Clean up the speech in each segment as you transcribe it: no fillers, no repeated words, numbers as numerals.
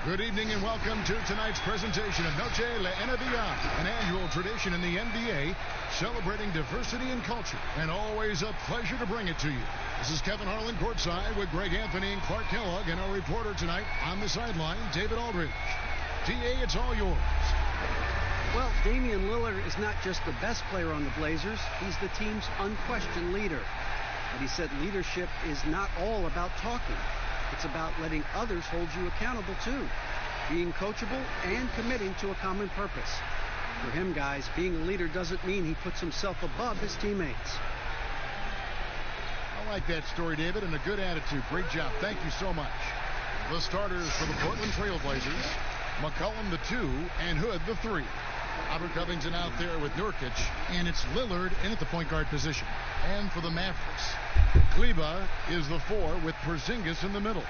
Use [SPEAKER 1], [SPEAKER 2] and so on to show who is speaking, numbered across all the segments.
[SPEAKER 1] Good evening and welcome to tonight's presentation of Noche la NBA, an annual tradition in the NBA celebrating diversity and culture, and always a pleasure to bring it to you. This is Kevin Harlan courtside with Greg Anthony and Clark Kellogg, and our reporter tonight on the sideline, David Aldridge. DA, it's all yours.
[SPEAKER 2] Well, Damian Lillard is not just the best player on the Blazers, he's the team's unquestioned leader. But he said leadership is not all about talking. It's about letting others hold you accountable, too. Being coachable and committing to a common purpose. For him, guys, being a leader doesn't mean he puts himself above his teammates.
[SPEAKER 1] I like that story, David, and a good attitude. Great job. Thank you so much. The starters for the Portland Trailblazers, McCollum the 2 and Hood the 3. Robert Covington out there with Nurkic, and it's Lillard in at the point guard position. And for the Mavericks, Kleba is the 4 with Porzingis in the middle.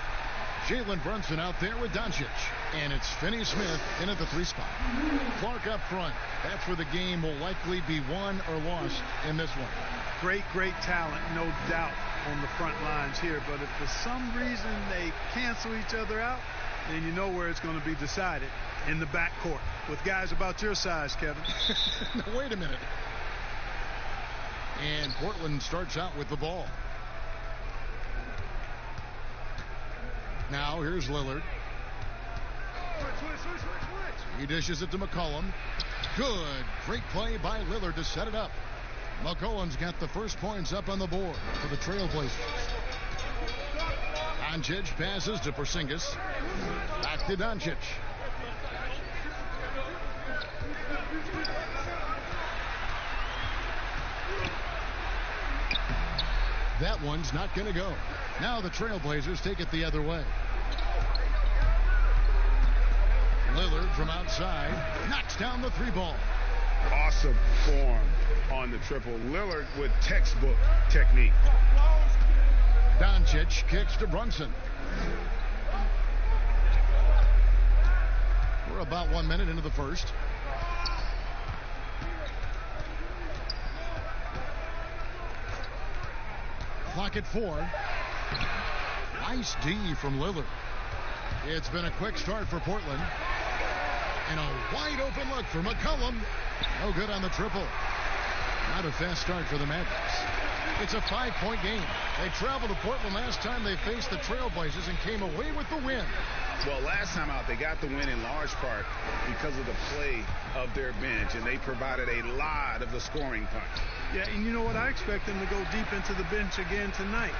[SPEAKER 1] Jalen Brunson out there with Doncic, and it's Finney Smith in at the 3 spot. Clark up front. That's where the game will likely be won or lost in this one.
[SPEAKER 3] Great talent, no doubt, on the front lines here. But if for some reason they cancel each other out, then you know where it's going to be decided, in the backcourt with guys about your size, Kevin.
[SPEAKER 1] Now, wait a minute. And Portland starts out with the ball. Now here's Lillard. He dishes it to McCollum. Good. Great play by Lillard to set it up. McCollum's got the first points up on the board for the Trailblazers. Doncic passes to Porzingis. Back to Doncic. That one's not going to go. Now the Trailblazers take it the other way. Lillard from outside knocks down the 3 ball.
[SPEAKER 4] Awesome form on the triple. Lillard with textbook technique.
[SPEAKER 1] Doncic kicks to Brunson. We're about 1 minute into the first. Clock at 4. Nice D from Lillard. It's been a quick start for Portland. And a wide open look for McCollum. No good on the triple. Not a fast start for the Mavericks. It's a 5-point game. They traveled to Portland last time they faced the Trailblazers and came away with the win.
[SPEAKER 4] Well, last time out, they got the win in large part because of the play of their bench, and they provided a lot of the scoring punch.
[SPEAKER 3] Yeah, and you know what? I expect them to go deep into the bench again tonight,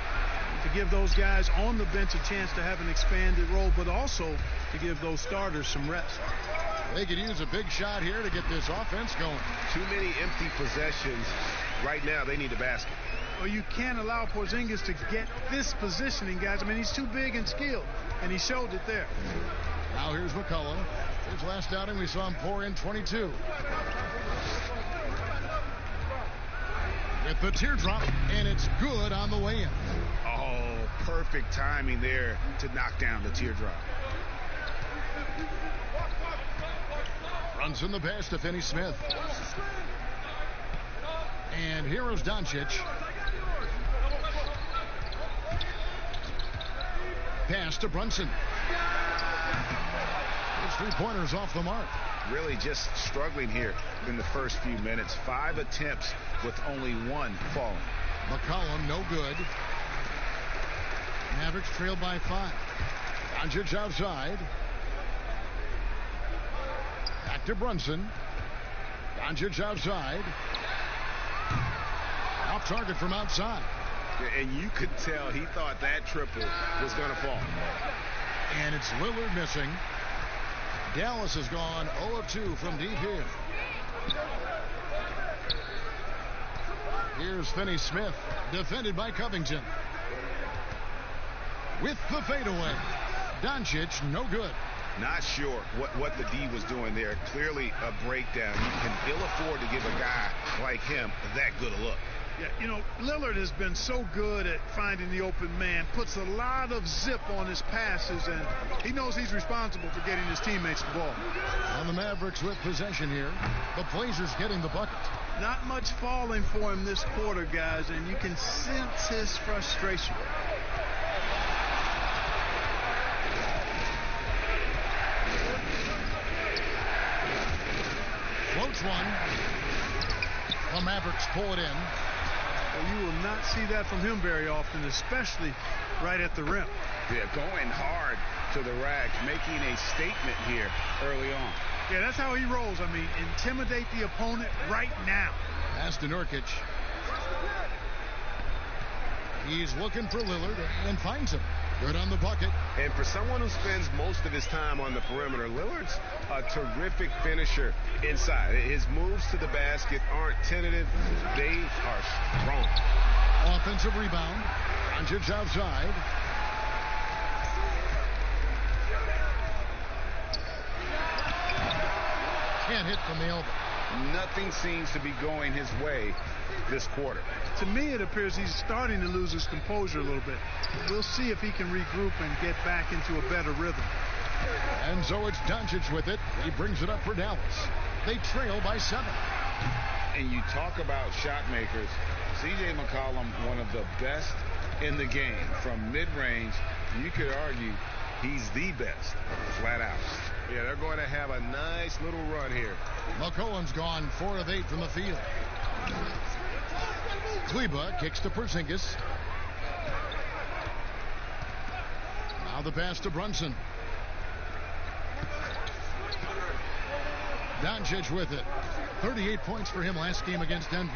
[SPEAKER 3] to give those guys on the bench a chance to have an expanded role, but also to give those starters some rest.
[SPEAKER 1] They could use a big shot here to get this offense going.
[SPEAKER 4] Too many empty possessions. Right now, they need a basket.
[SPEAKER 3] Well, you can't allow Porzingis to get this positioning, guys. I mean, he's too big and skilled, and he showed it there.
[SPEAKER 1] Now here's McCollum. His last outing, we saw him pour in 22. With the teardrop, and it's good on the way in.
[SPEAKER 4] Oh, perfect timing there to knock down the teardrop.
[SPEAKER 1] Runs in the pass to Finney Smith. And here is Doncic. Pass to Brunson. His 3-pointers off the mark.
[SPEAKER 4] Really just struggling here in the first few minutes. 5 attempts with only 1 falling.
[SPEAKER 1] McCollum, no good. Mavericks trail by 5. Doncic outside. Back to Brunson. Doncic outside. Off target from outside.
[SPEAKER 4] And you could tell he thought that triple was going to fall.
[SPEAKER 1] And it's Lillard missing. Dallas has gone 0 of 2 from deep here. Here's Finney Smith, defended by Covington. With the fadeaway. Doncic, no good.
[SPEAKER 4] Not sure what the D was doing there. Clearly a breakdown. You can ill afford to give a guy like him that good a look.
[SPEAKER 3] Yeah, you know, Lillard has been so good at finding the open man, puts a lot of zip on his passes, and he knows he's responsible for getting his teammates the ball.
[SPEAKER 1] On the Mavericks with possession here, the Blazers getting the bucket.
[SPEAKER 3] Not much falling for him this quarter, guys, and you can sense his frustration.
[SPEAKER 1] takes one. The Mavericks pull it in.
[SPEAKER 3] Well, you will not see that from him very often, especially right at the rim.
[SPEAKER 4] Yeah, going hard to the rack, making a statement here early on.
[SPEAKER 3] Yeah, that's how he rolls. I mean, intimidate the opponent right now.
[SPEAKER 1] Pass to Nurkic. He's looking for Lillard and finds him. Good on the bucket.
[SPEAKER 5] And for someone who spends most of his time on the perimeter, Lillard's a terrific finisher inside. His moves to the basket aren't tentative. They are strong.
[SPEAKER 1] Offensive rebound. Doncic outside. Can't hit from the elbow.
[SPEAKER 4] Nothing seems to be going his way this quarter.
[SPEAKER 3] To me, it appears he's starting to lose his composure a little bit. We'll see if he can regroup and get back into a better rhythm.
[SPEAKER 1] And so it's Doncic with it. He brings it up for Dallas. They trail by 7.
[SPEAKER 4] And you talk about shot makers. C.J. McCollum, one of the best in the game. From mid-range, you could argue he's the best, flat out.
[SPEAKER 5] Yeah, they're going to have a nice little run here.
[SPEAKER 1] McCollum's gone 4 of 8 from the field. Kleber kicks to Porzingis. Now the pass to Brunson. Doncic with it. 38 points for him last game against Denver.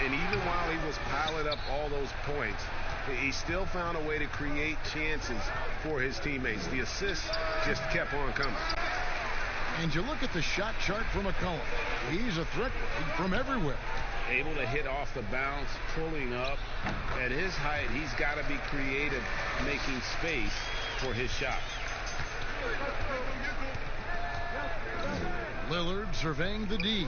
[SPEAKER 5] And even while he was piling up all those points, he still found a way to create chances for his teammates. The assists just kept on coming.
[SPEAKER 1] And you look at the shot chart for McCollum. He's a threat from everywhere.
[SPEAKER 4] Able to hit off the bounce, pulling up. At his height, he's got to be creative, making space for his shot.
[SPEAKER 1] Lillard surveying the D.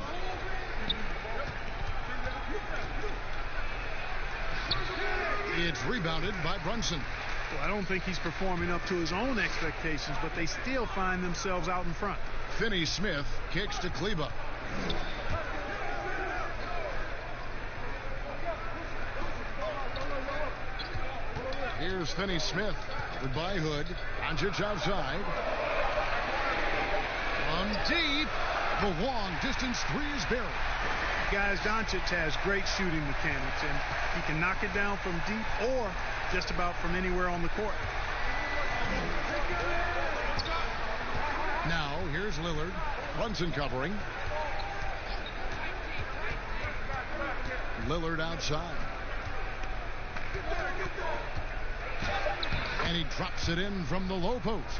[SPEAKER 1] It's rebounded by Brunson.
[SPEAKER 3] Well, I don't think he's performing up to his own expectations, but they still find themselves out in front.
[SPEAKER 1] Finney-Smith kicks to Kleber. Here's Finney-Smith. Goodbye, Hood. Doncic outside. From deep. The long distance 3 is buried.
[SPEAKER 3] Guys, Doncic has great shooting mechanics, and he can knock it down from deep or just about from anywhere on the court.
[SPEAKER 1] Now, here's Lillard. Brunson covering. Lillard outside. And he drops it in from the low post.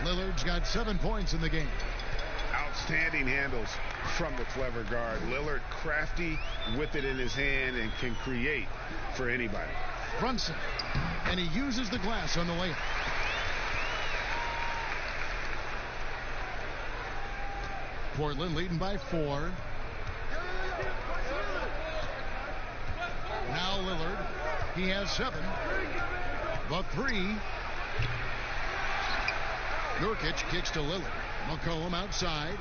[SPEAKER 1] Lillard's got 7 points in the game.
[SPEAKER 4] Outstanding handles from the clever guard. Lillard crafty with it in his hand and can create for anybody.
[SPEAKER 1] Brunson. And he uses the glass on the layup. Portland leading by 4. Now Lillard. He has 7. The 3. Nurkic kicks to Lillard. McCollum outside.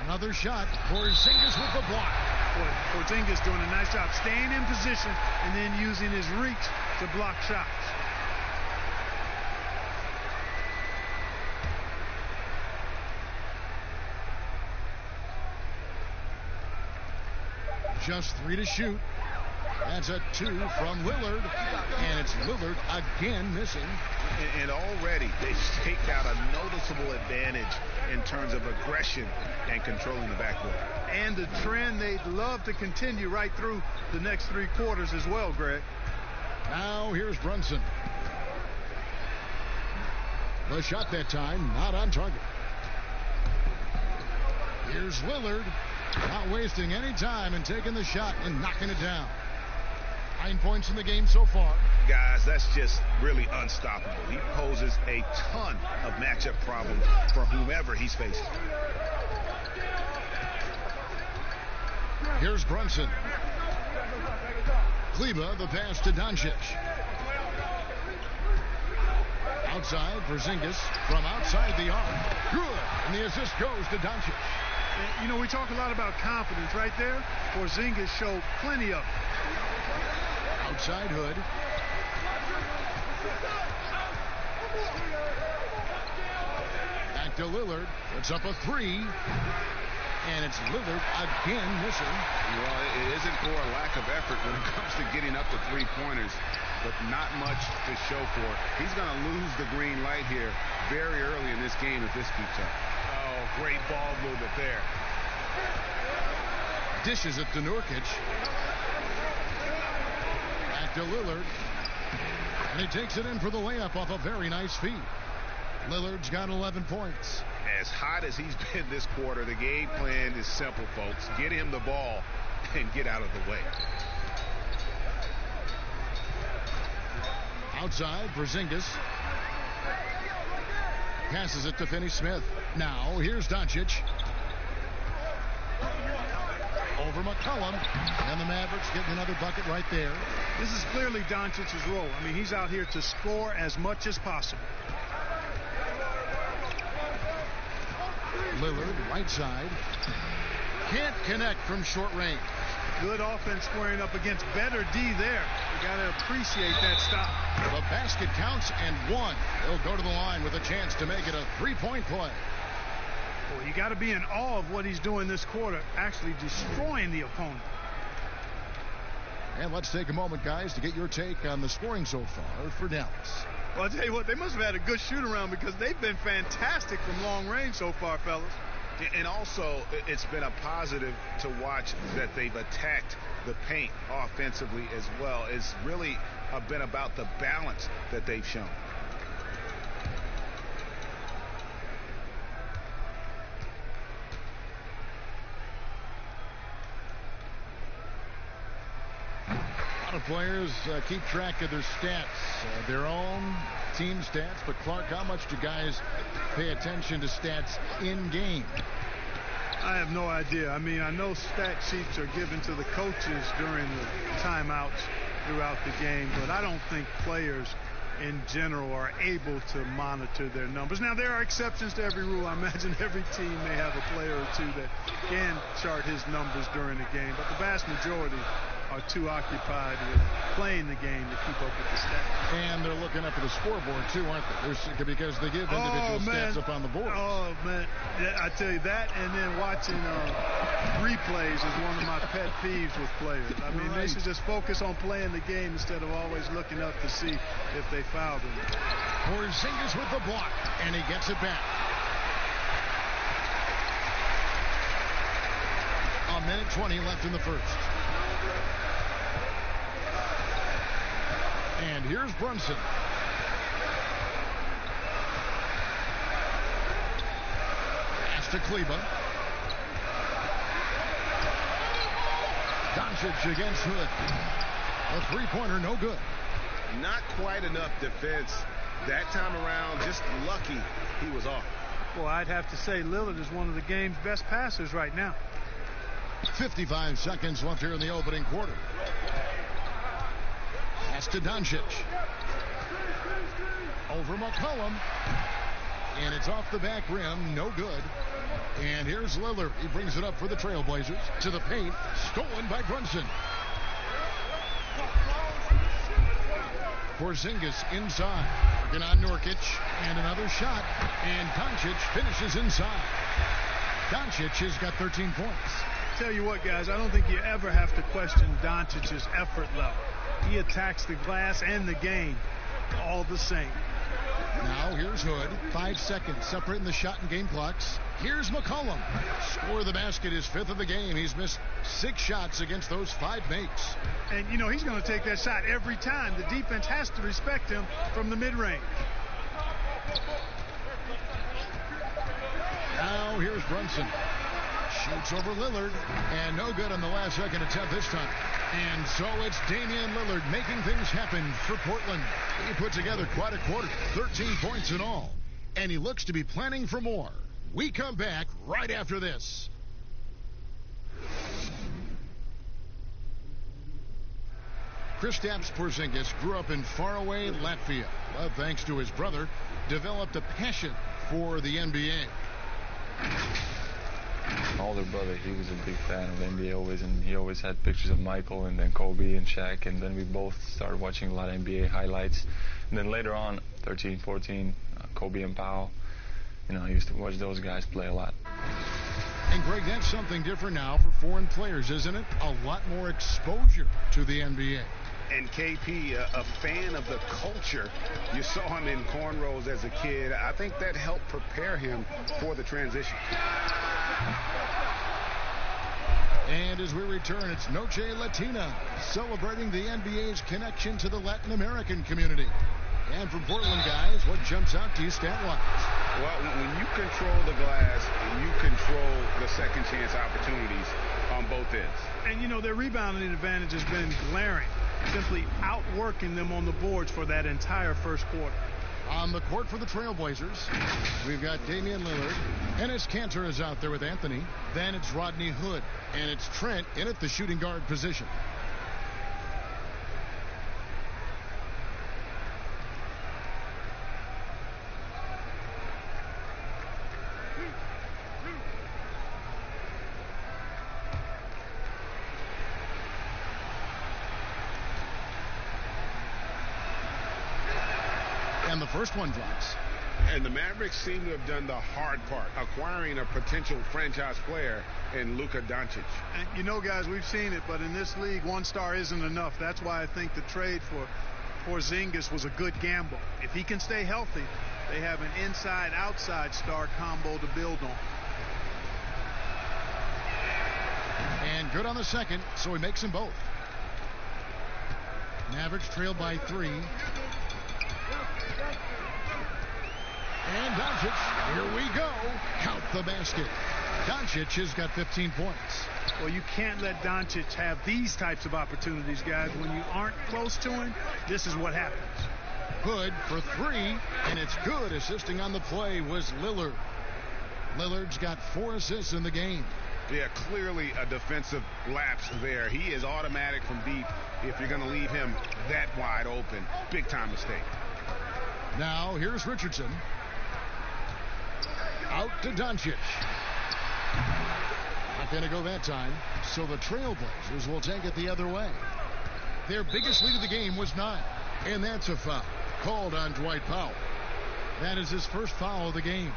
[SPEAKER 1] Another shot. Porzingis with the block.
[SPEAKER 3] Boy, Porzingis doing a nice job staying in position and then using his reach to block shots.
[SPEAKER 1] Just 3 to shoot. That's a 2 from Lillard. And it's Lillard again missing.
[SPEAKER 4] And already they've taken out a noticeable advantage in terms of aggression and controlling the backcourt.
[SPEAKER 3] And the trend they'd love to continue right through the next 3 quarters as well, Greg.
[SPEAKER 1] Now here's Brunson. The shot that time not on target. Here's Lillard. Not wasting any time and taking the shot and knocking it down. 9 points in the game so far.
[SPEAKER 4] Guys, that's just really unstoppable. He poses a ton of matchup problems for whomever he's facing.
[SPEAKER 1] Here's Brunson. Kleber, the pass to Doncic. Outside, Porzingis from outside the arc. Good. And the assist goes to Doncic.
[SPEAKER 3] You know, we talk a lot about confidence right there. Porzingis showed plenty of it.
[SPEAKER 1] Outside Hood. Back to Lillard. Puts up a three. And it's Lillard again missing.
[SPEAKER 4] Well, it isn't for a lack of effort when it comes to getting up to three-pointers, but not much to show for it. He's going to lose the green light here very early in this game if this keeps up.
[SPEAKER 5] Oh, great ball movement there.
[SPEAKER 1] Dishes it to Nurkic. Back to Lillard. And he takes it in for the layup off a very nice feed. Lillard's got 11 points.
[SPEAKER 5] As hot as he's been this quarter, the game plan is simple, folks. Get him the ball and get out of the way.
[SPEAKER 1] Outside, Porzingis. Passes it to Finney-Smith. Now, here's Doncic. Over McCollum. And the Mavericks getting another bucket right there.
[SPEAKER 3] This is clearly Doncic's role. I mean, he's out here to score as much as possible.
[SPEAKER 1] Lillard, right side. Can't connect from short range.
[SPEAKER 3] Good offense squaring up against better D there. You got to appreciate that stop.
[SPEAKER 1] The basket counts and one. He'll go to the line with a chance to make it a three-point play.
[SPEAKER 3] Well, you got to be in awe of what he's doing this quarter, actually destroying the opponent.
[SPEAKER 1] And let's take a moment, guys, to get your take on the scoring so far for Dallas.
[SPEAKER 3] Well, I'll tell you what, they must have had a good shoot-around because they've been fantastic from long range so far, fellas.
[SPEAKER 5] And also, it's been a positive to watch that they've attacked the paint offensively as well. It's really been about the balance that they've shown.
[SPEAKER 1] A lot of players keep track of their stats, their own team stats. But, Clark, how much do guys pay attention to stats in game?
[SPEAKER 3] I have no idea. I mean, I know stat sheets are given to the coaches during the timeouts throughout the game, but I don't think players in general are able to monitor their numbers. Now, there are exceptions to every rule. I imagine every team may have a player or two that can chart his numbers during the game, but the vast majority are too occupied with playing the game to keep up with the stats.
[SPEAKER 1] And they're looking up at the scoreboard, too, aren't they? Because they give individual stats up on the board.
[SPEAKER 3] Oh, man. Yeah, I tell you that, and then watching replays is one of my pet peeves with players. I mean, They should just focus on playing the game instead of always looking up to see if they fouled him.
[SPEAKER 1] Porzingis with the block, and he gets it back. A minute 20 left in the first. And here's Brunson. Pass to Kleba. Doncic against Hood. A three-pointer, no good.
[SPEAKER 5] Not quite enough defense that time around. Just lucky he was off.
[SPEAKER 3] Well, I'd have to say Lillard is one of the game's best passers right now.
[SPEAKER 1] 55 seconds left here in the opening quarter. Pass to Doncic. Over McCollum. And it's off the back rim. No good. And here's Lillard. He brings it up for the Trailblazers. To the paint. Stolen by Brunson. Porzingis inside. Working on Nurkic. And another shot. And Doncic finishes inside. Doncic has got 13 points.
[SPEAKER 3] Tell you what, guys, I don't think you ever have to question Doncic's effort level. He attacks the glass and the game all the same.
[SPEAKER 1] Now here's Hood. 5 seconds separating the shot and game clocks. Here's McCollum. Score the basket, his fifth of the game. He's missed 6 shots against those 5 makes.
[SPEAKER 3] And, you know, he's going to take that shot every time. The defense has to respect him from the mid-range.
[SPEAKER 1] Now here's Brunson. Shoots over Lillard, and no good on the last second attempt this time. And so it's Damian Lillard making things happen for Portland. He put together quite a quarter, 13 points in all. And he looks to be planning for more. We come back right after this. Kristaps Porzingis grew up in faraway Latvia, but thanks to his brother, developed a passion for the NBA.
[SPEAKER 6] Older brother, he was a big fan of NBA always, and he always had pictures of Michael and then Kobe and Shaq, and then we both started watching a lot of NBA highlights. And then later on, 13, 14, Kobe and Powell. I used to watch those guys play a lot.
[SPEAKER 1] And Greg, that's something different now for foreign players, isn't it? A lot more exposure to the NBA.
[SPEAKER 5] And KP, a fan of the culture. You saw him in cornrows as a kid. I think that helped prepare him for the transition.
[SPEAKER 1] And as we return, it's Noche Latina, celebrating the NBA's connection to the Latin American community. And from Portland, guys, what jumps out to you stat-wise?
[SPEAKER 5] Well, when you control the glass, you control the second chance opportunities on both ends.
[SPEAKER 3] And, their rebounding advantage has been glaring, simply outworking them on the boards for that entire first quarter.
[SPEAKER 1] On the court for the Trailblazers, we've got Damian Lillard. Enes Kanter is out there with Anthony. Then it's Rodney Hood. And it's Trent in at the shooting guard position. And the first one drops.
[SPEAKER 5] And the Mavericks seem to have done the hard part, acquiring a potential franchise player in Luka Doncic.
[SPEAKER 3] And guys, we've seen it, but in this league, one star isn't enough. That's why I think the trade for Porzingis was a good gamble. If he can stay healthy, they have an inside-outside star combo to build on.
[SPEAKER 1] And good on the second, so he makes them both. Mavericks trail by 3. And Doncic, here we go. Count the basket. Doncic has got 15 points.
[SPEAKER 3] Well, you can't let Doncic have these types of opportunities, guys. When you aren't close to him, this is what happens.
[SPEAKER 1] Hood for 3, and it's good. Assisting on the play was Lillard. Lillard's got 4 assists in the game.
[SPEAKER 5] Yeah, clearly a defensive lapse there. He is automatic from deep if you're going to leave him that wide open. Big time mistake.
[SPEAKER 1] Now here's Richardson. Out to Doncic. Not going to go that time, so the Trailblazers will take it the other way. Their biggest lead of the game was 9, and that's a foul called on Dwight Powell. That is his first foul of the game.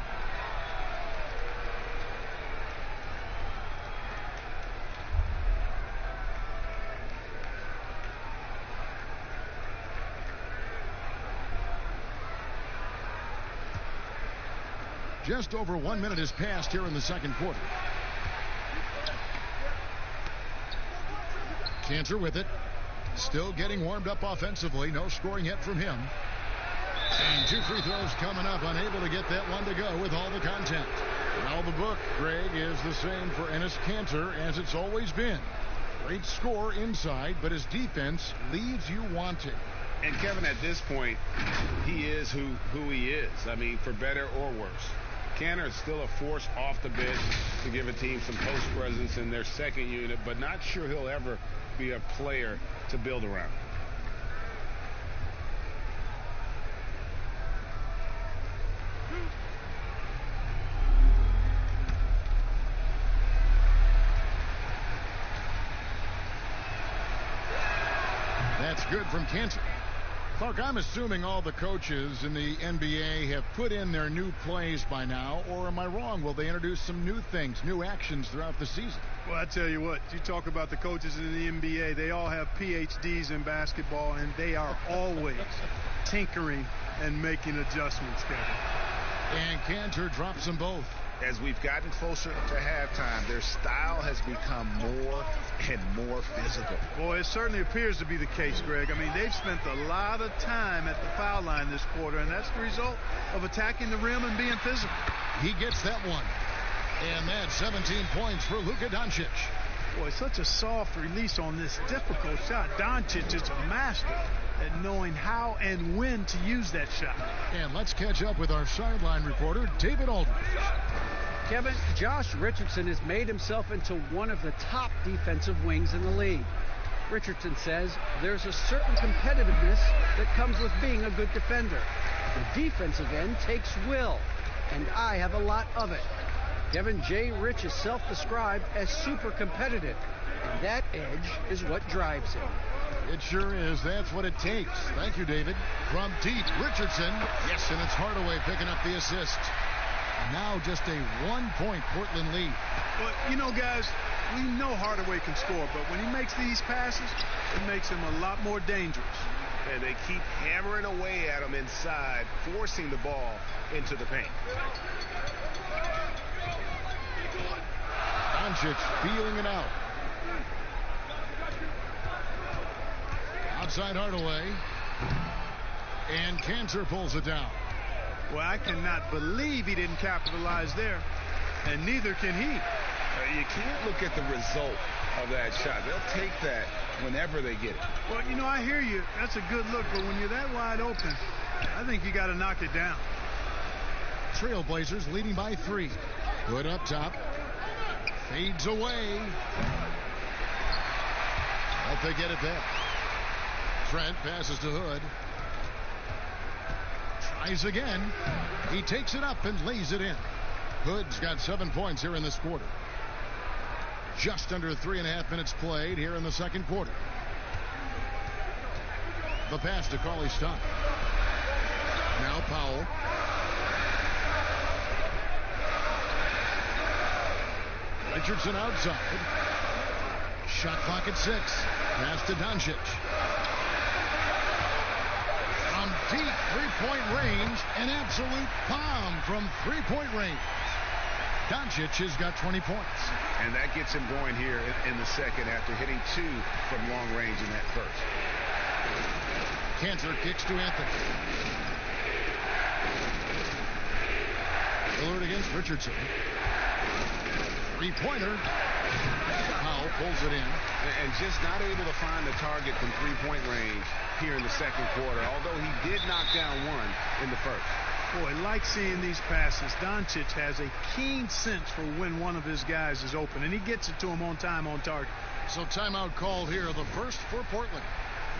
[SPEAKER 1] Just over 1 minute has passed here in the second quarter. Kanter with it. Still getting warmed up offensively. No scoring yet from him. And 2 free throws coming up. Unable to get that one to go with all the content. Now the book, Greg, is the same for Enes Kanter as it's always been. Great score inside, but his defense leaves you wanting.
[SPEAKER 5] And Kevin, at this point, he is who he is. I mean, for better or worse. Kanter is still a force off the bench to give a team some post presence in their second unit, but not sure he'll ever be a player to build around.
[SPEAKER 1] That's good from Kanter. Clark, I'm assuming all the coaches in the NBA have put in their new plays by now, or am I wrong? Will they introduce some new things, new actions throughout the season?
[SPEAKER 3] Well, I tell you what, you talk about the coaches in the NBA, they all have PhDs in basketball, and they are always tinkering and making adjustments, Kevin.
[SPEAKER 1] And Kanter drops them both.
[SPEAKER 5] As we've gotten closer to halftime, their style has become more and more physical.
[SPEAKER 3] Boy, it certainly appears to be the case, Greg. I mean, they've spent a lot of time at the foul line this quarter, and that's the result of attacking the rim and being physical.
[SPEAKER 1] He gets that one. And that's 17 points for Luka Doncic.
[SPEAKER 3] Boy, such a soft release on this difficult shot. Doncic is a master at knowing how and when to use that shot.
[SPEAKER 1] And let's catch up with our sideline reporter, David Aldridge.
[SPEAKER 2] Kevin, Josh Richardson has made himself into one of the top defensive wings in the league. Richardson says there's a certain competitiveness that comes with being a good defender. The defensive end takes will, and I have a lot of it. Kevin J. Rich is self-described as super competitive, and that edge is what drives him.
[SPEAKER 1] It sure is. That's what it takes. Thank you, David. From deep, Richardson. Yes, and it's Hardaway picking up the assist. Now just a 1-point Portland lead.
[SPEAKER 3] But, you know, guys, we know Hardaway can score, but when he makes these passes, it makes him a lot more dangerous.
[SPEAKER 5] And they keep hammering away at him inside, forcing the ball into the paint.
[SPEAKER 1] Doncic feeling it out. Outside Hardaway. And Cancer pulls it down.
[SPEAKER 3] Well, I cannot believe he didn't capitalize there. And neither can he.
[SPEAKER 5] You can't look at the result of that shot. They'll take that whenever they get it.
[SPEAKER 3] Well, you know, I hear you. That's a good look. But when you're that wide open, I think you got to knock it down.
[SPEAKER 1] Trailblazers leading by 3. Good up top. Fades away. But they get it there. Trent passes to Hood. Tries again. He takes it up and lays it in. Hood's got 7 points here in this quarter. Just under 3.5 minutes played here in the second quarter. The pass to Cauley Stein. Now Powell. Richardson outside. Shot clock at 6. Pass to Doncic. From deep three-point range, an absolute bomb from three-point range. Doncic has got 20 points.
[SPEAKER 5] And that gets him going here in the second after hitting 2 from long range in that first.
[SPEAKER 1] Cantor kicks to Anthony. Lillard against Richardson. Three-pointer. Powell pulls it in.
[SPEAKER 5] And just not able to find the target from three-point range here in the second quarter, although he did knock down 1 in the first.
[SPEAKER 3] Boy, like seeing these passes. Doncic has a keen sense for when one of his guys is open, and he gets it to him on time, on target.
[SPEAKER 1] So timeout called here, the first for Portland.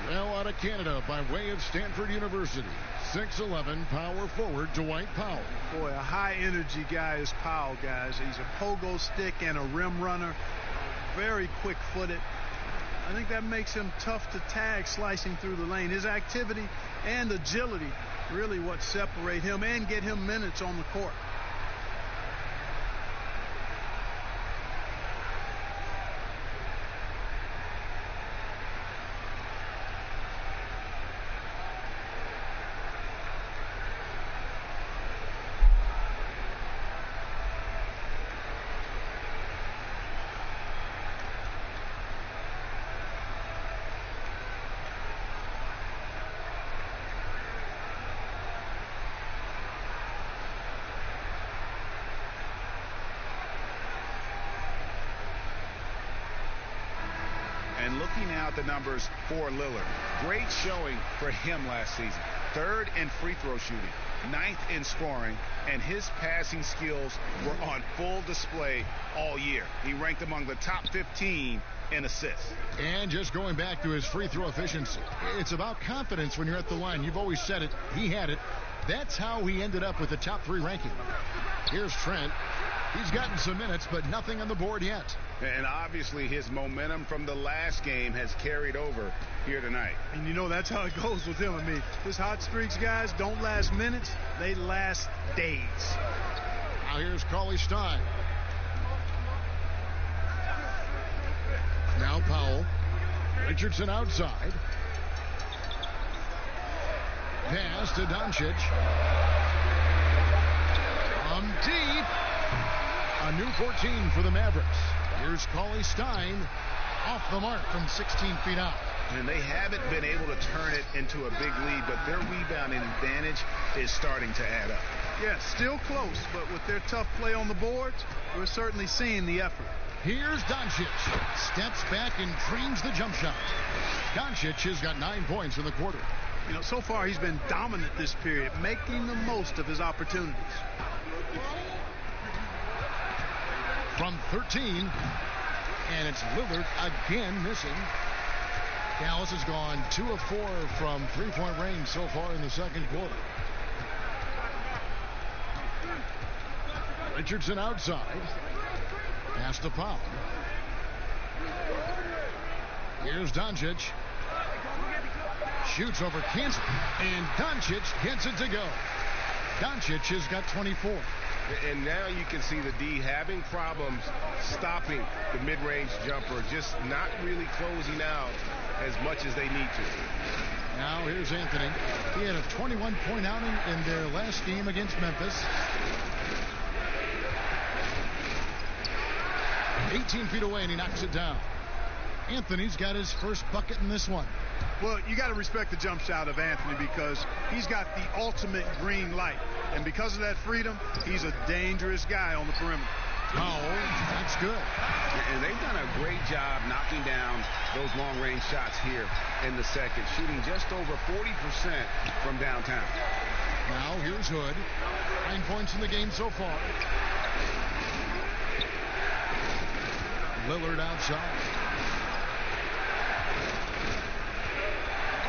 [SPEAKER 1] Now out of Canada by way of Stanford University. 6'11" power forward Dwight Powell.
[SPEAKER 3] Boy, a high-energy guy is Powell, guys. He's a pogo stick and a rim runner. Very quick-footed. I think that makes him tough to tag slicing through the lane. His activity and agility really what separate him and get him minutes on the court.
[SPEAKER 5] And looking now at the numbers for Lillard, great showing for him last season. 3rd in free throw shooting, 9th in scoring, and his passing skills were on full display all year. He ranked among the top 15 in assists.
[SPEAKER 1] And just going back to his free throw efficiency, it's about confidence when you're at the line. You've always said it. He had it. That's how he ended up with the top 3 ranking. Here's Trent. He's gotten some minutes, but nothing on the board yet.
[SPEAKER 5] And obviously his momentum from the last game has carried over here tonight.
[SPEAKER 3] And you know that's how it goes with him. I mean, his hot streaks, guys, don't last minutes. They last days.
[SPEAKER 1] Now here's Cauley Stein. Now Powell. Richardson outside. Pass to Doncic. From deep. A new 14 for the Mavericks. Here's Cauley Stein off the mark from 16 feet out.
[SPEAKER 5] And they haven't been able to turn it into a big lead, but their rebounding advantage is starting to add up.
[SPEAKER 3] Yeah, still close, but with their tough play on the boards, we're certainly seeing the effort.
[SPEAKER 1] Here's Doncic. Steps back and dreams the jump shot. Doncic has got 9 points in the quarter.
[SPEAKER 3] You know, so far he's been dominant this period, making the most of his opportunities.
[SPEAKER 1] From 13, and it's Lillard again missing. Dallas has gone 2 of 4 from three-point range so far in the second quarter. Richardson outside. Pass to Powell. Here's Doncic. Shoots over Kansas, and Doncic gets it to go. Doncic has got 24.
[SPEAKER 5] And now you can see the D having problems stopping the mid-range jumper, just not really closing out as much as they need to.
[SPEAKER 1] Now here's Anthony. He had a 21-point outing in their last game against Memphis. 18 feet away, and he knocks it down. Anthony's got his first bucket in this one.
[SPEAKER 3] Well, you got to respect the jump shot of Anthony because he's got the ultimate green light. And because of that freedom, he's a dangerous guy on the perimeter.
[SPEAKER 1] Powell, that's good.
[SPEAKER 5] And they've done a great job knocking down those long-range shots here in the second, shooting just over 40% from downtown.
[SPEAKER 1] Now here's Hood. 9 points in the game so far. Lillard outside.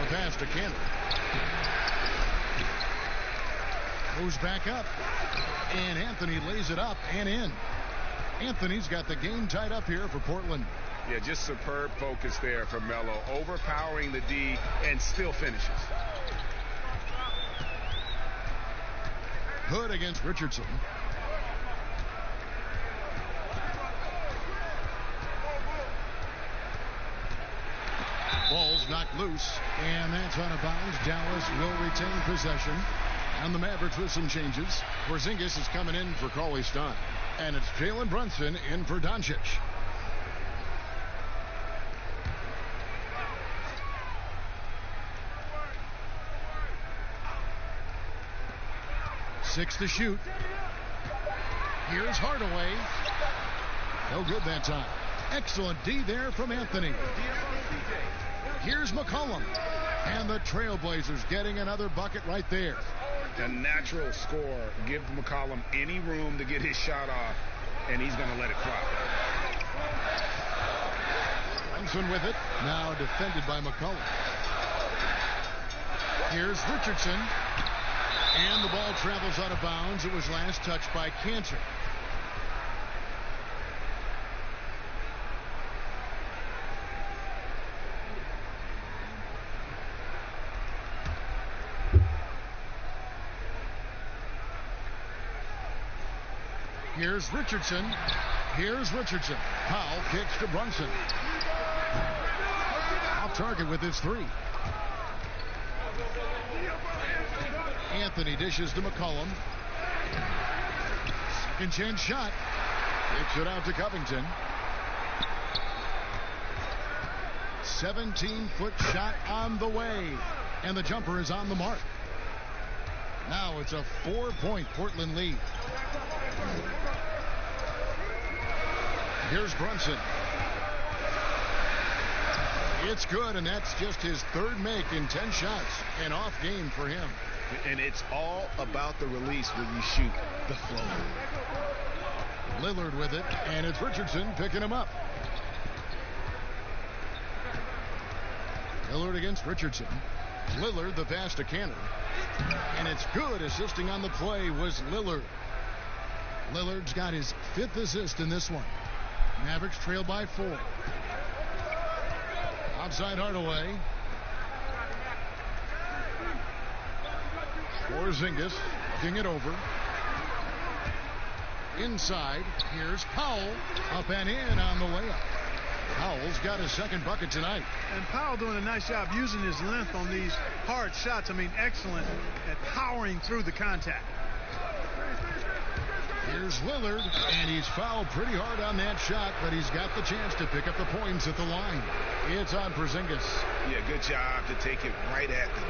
[SPEAKER 1] The pass to Cantor. Moves back up. And Anthony lays it up and in. Anthony's got the game tied up here for Portland.
[SPEAKER 5] Yeah, just superb focus there for Melo, overpowering the D and still finishes.
[SPEAKER 1] Hood against Richardson. Ball's knocked loose, and that's out of bounds. Dallas will retain possession. And the Mavericks with some changes. Porzingis is coming in for Cauley Stein. And it's Jalen Brunson in for Doncic. Six to shoot. Here's Hardaway. No good that time. Excellent D there from Anthony. Here's McCollum. And the Trailblazers getting another bucket right there.
[SPEAKER 5] A natural score. Give McCollum any room to get his shot off, and he's going to let it fly.
[SPEAKER 1] Brunson with it. Now defended by McCollum. Here's Richardson. And the ball travels out of bounds. It was last touched by Cantor. Here's Richardson. Here's Richardson. Powell kicks to Brunson. Off target with his three. Anthony dishes to McCollum. Second chance shot. Kicks it out to Covington. 17-foot shot on the way. And the jumper is on the mark. Now it's a 4-point Portland lead. Here's Brunson. It's good, and that's just his third make in 10 shots. An off game for him.
[SPEAKER 5] And it's all about the release when you shoot the flow.
[SPEAKER 1] Lillard with it, and it's Richardson picking him up. Lillard against Richardson. Lillard the pass to Cantor. And it's good. Assisting on the play was Lillard. Lillard's got his 5th assist in this one. Mavericks trail by 4. Outside Hardaway. Porzingis looking it over. Inside, here's Powell. Up and in on the layup. Powell's got his second bucket tonight.
[SPEAKER 3] And Powell doing a nice job using his length on these hard shots. I mean, excellent at powering through the contact.
[SPEAKER 1] Here's Lillard, and he's fouled pretty hard on that shot, but he's got the chance to pick up the points at the line. It's on Porzingis.
[SPEAKER 5] Yeah, good job to take it right at the D.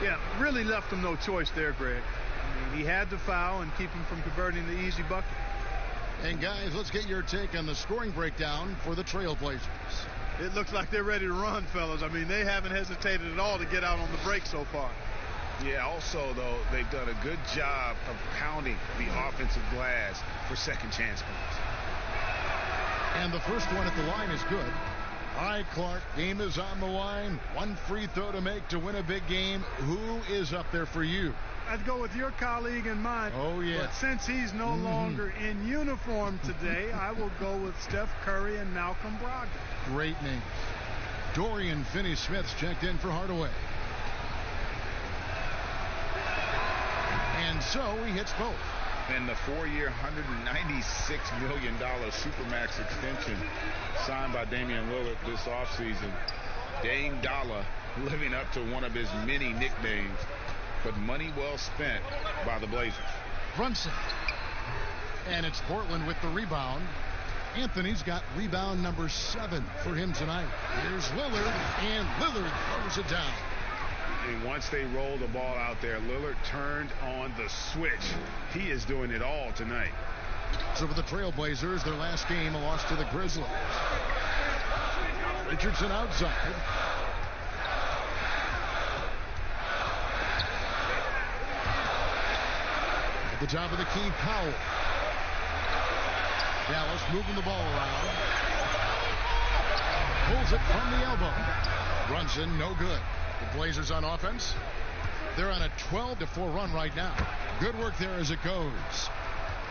[SPEAKER 3] Yeah, really left him no choice there, Greg. I mean, he had to foul and keep him from converting the easy bucket.
[SPEAKER 1] And guys, let's get your take on the scoring breakdown for the Trailblazers.
[SPEAKER 3] It looks like they're ready to run, fellas. I mean, they haven't hesitated at all to get out on the break so far.
[SPEAKER 5] Yeah, also, though, they've done a good job of pounding the offensive glass for second chance points.
[SPEAKER 1] And the first one at the line is good. All right, Clark, game is on the line. One free throw to make to win a big game. Who is up there for you?
[SPEAKER 3] I'd go with your colleague and mine.
[SPEAKER 1] Oh, yeah.
[SPEAKER 3] But since he's no longer in uniform today, I will go with Steph Curry and Malcolm Brogdon.
[SPEAKER 1] Great names. Dorian Finney-Smith's checked in for Hardaway. And so he hits both.
[SPEAKER 5] And the 4-year, $196 million Supermax extension signed by Damian Lillard this offseason. Dame Dollar living up to one of his many nicknames, but money well spent by the Blazers.
[SPEAKER 1] Brunson. And it's Portland with the rebound. Anthony's got rebound number 7 for him tonight. Here's Lillard, and Lillard throws it down.
[SPEAKER 5] And once they rolled the ball out there, Lillard turned on the switch. He is doing it all tonight.
[SPEAKER 1] So for the Trailblazers, their last game, a loss to the Grizzlies. Richardson outside. At the top of the key, Powell. Dallas moving the ball around. Pulls it from the elbow. Brunson, no good. The Blazers on offense. They're on a 12-4 run right now. Good work there as it goes.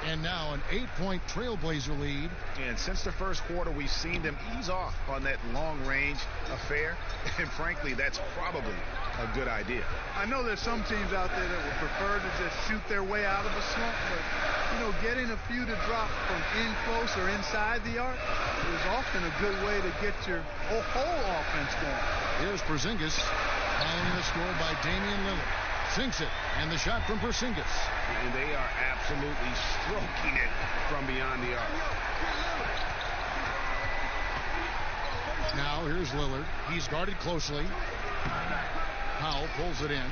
[SPEAKER 1] And now an 8-point Trailblazer lead.
[SPEAKER 5] And since the first quarter, we've seen them ease off on that long-range affair. And frankly, that's probably a good idea.
[SPEAKER 3] I know there's some teams out there that would prefer to just shoot their way out of a slump, but, you know, getting a few to drop from in close or inside the arc is often a good way to get your whole offense going.
[SPEAKER 1] Here's Porzingis, following the score by Damian Lillard. Sinks it, and the shot from Porzingis.
[SPEAKER 5] And they are absolutely stroking it from beyond the arc.
[SPEAKER 1] Now here's Lillard. He's guarded closely. Powell pulls it in.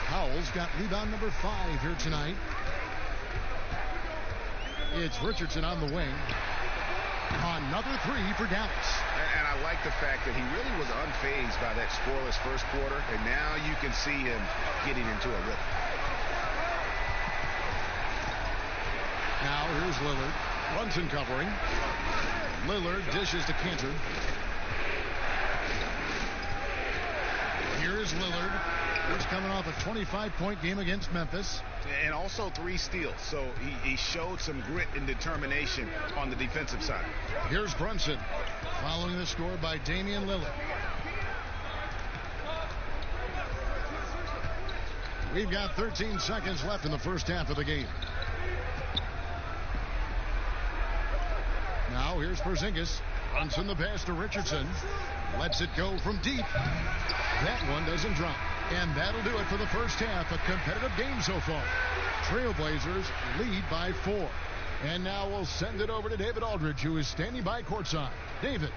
[SPEAKER 1] Powell's got rebound number 5 here tonight. It's Richardson on the wing. Another 3 for Dallas.
[SPEAKER 5] And I like the fact that he really was unfazed by that scoreless first quarter, and now you can see him getting into a rhythm.
[SPEAKER 1] Now here's Lillard. Brunson covering. Lillard dishes to Cantor. Here is Lillard. He's coming off a 25-point game against Memphis.
[SPEAKER 5] And also 3 steals, so he showed some grit and determination on the defensive side.
[SPEAKER 1] Here's Brunson, following the score by Damian Lillard. We've got 13 seconds left in the first half of the game. Now here's Porzingis. Brunson the pass to Richardson. Lets it go from deep. That one doesn't drop. And that'll do it for the first half. A competitive game so far. Trailblazers lead by 4. And now we'll send it over to David Aldridge, who is standing by courtside. David.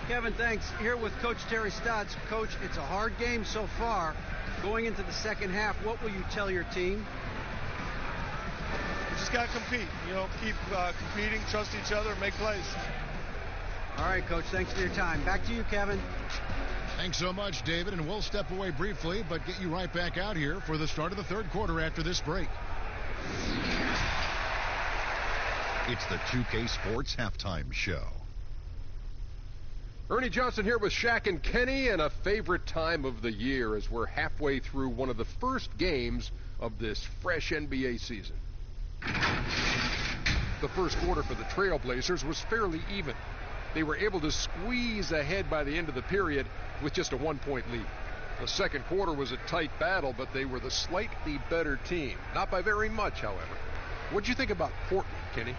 [SPEAKER 2] Kevin, thanks. Here with Coach Terry Stotts. Coach, it's a hard game so far. Going into the second half, what will you tell your team?
[SPEAKER 7] We just got to compete. You know, keep competing, trust each other, make plays.
[SPEAKER 2] All right, Coach, thanks for your time. Back to you, Kevin.
[SPEAKER 1] Thanks so much, David, and we'll step away briefly, but get you right back out here for the start of the third quarter after this break.
[SPEAKER 8] It's the 2K Sports Halftime Show.
[SPEAKER 9] Ernie Johnson here with Shaq and Kenny, and a favorite time of the year as we're halfway through one of the first games of this fresh NBA season. The first quarter for the Trailblazers was fairly even. They were able to squeeze ahead by the end of the period with just a 1-point lead. The second quarter was a tight battle, but they were the slightly better team. Not by very much, however. What'd you think about Portland, Kenny?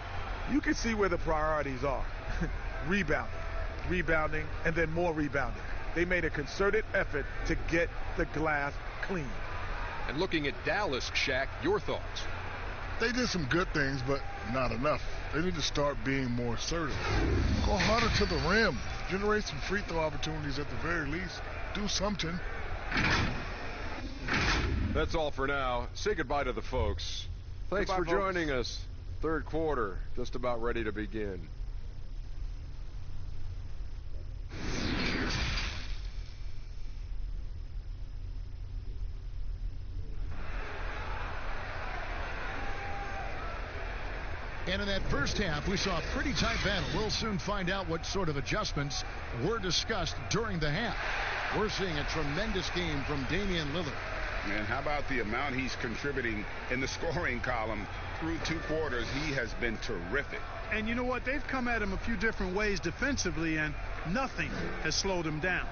[SPEAKER 7] You can see where the priorities are. Rebounding, and then more rebounding. They made a concerted effort to get the glass clean.
[SPEAKER 9] And looking at Dallas, Shaq, your thoughts?
[SPEAKER 10] They did some good things, but not enough. They need to start being more assertive. Go harder to the rim. Generate some free throw opportunities at the very least. Do something.
[SPEAKER 9] That's all for now. Say goodbye to the folks. Thanks for joining us. Third quarter, just about ready to begin.
[SPEAKER 1] And in that first half, we saw a pretty tight battle. We'll soon find out what sort of adjustments were discussed during the half. We're seeing a tremendous game from Damian Lillard.
[SPEAKER 5] And how about the amount he's contributing in the scoring column through 2 quarters? He has been terrific.
[SPEAKER 3] And you know what? They've come at him a few different ways defensively, and nothing has slowed him down.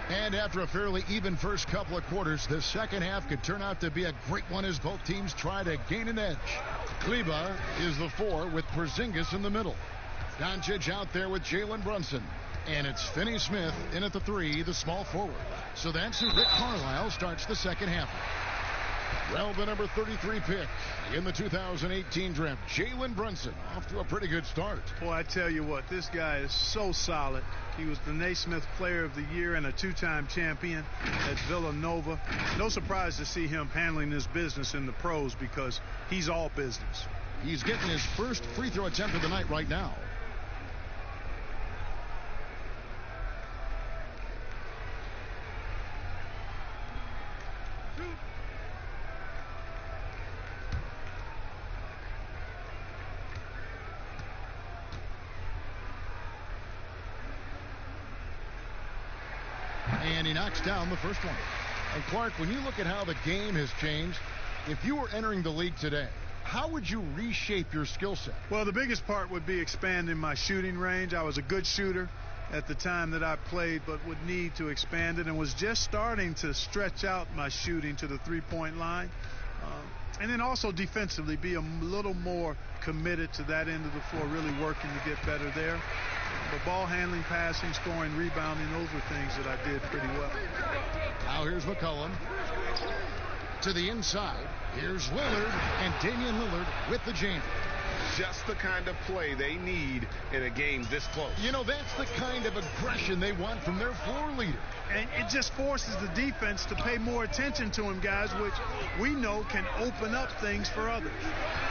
[SPEAKER 1] And after a fairly even first couple of quarters, the second half could turn out to be a great one as both teams try to gain an edge. Kleba is the 4 with Porzingis in the middle. Doncic out there with Jalen Brunson. And it's Finney-Smith in at the 3, the small forward. So that's who Rick Carlisle starts the second half. Well, the number 33 pick in the 2018 draft, Jalen Brunson, off to a pretty good start.
[SPEAKER 3] Boy, I tell you what, this guy is so solid. He was the Naismith Player of the Year and a 2-time champion at Villanova. No surprise to see him handling his business in the pros because he's all business.
[SPEAKER 1] He's getting his first free throw attempt of the night right now. And he knocks down the first one. And Clark, when you look at how the game has changed, if you were entering the league today, how would you reshape your skill set?
[SPEAKER 3] Well, the biggest part would be expanding my shooting range. I was a good shooter at the time that I played, but would need to expand it and was just starting to stretch out my shooting to the three-point line. And then also defensively be a little more committed to that end of the floor, really working to get better there. But ball handling, passing, scoring, rebounding, those were things that I did pretty well.
[SPEAKER 1] Now here's McCollum to the inside. Here's Lillard, and Damian Lillard with the jam.
[SPEAKER 5] Just the kind of play they need in a game this close.
[SPEAKER 1] You know, that's the kind of aggression they want from their floor leader.
[SPEAKER 3] And it just forces the defense to pay more attention to him, guys, which we know can open up things for others.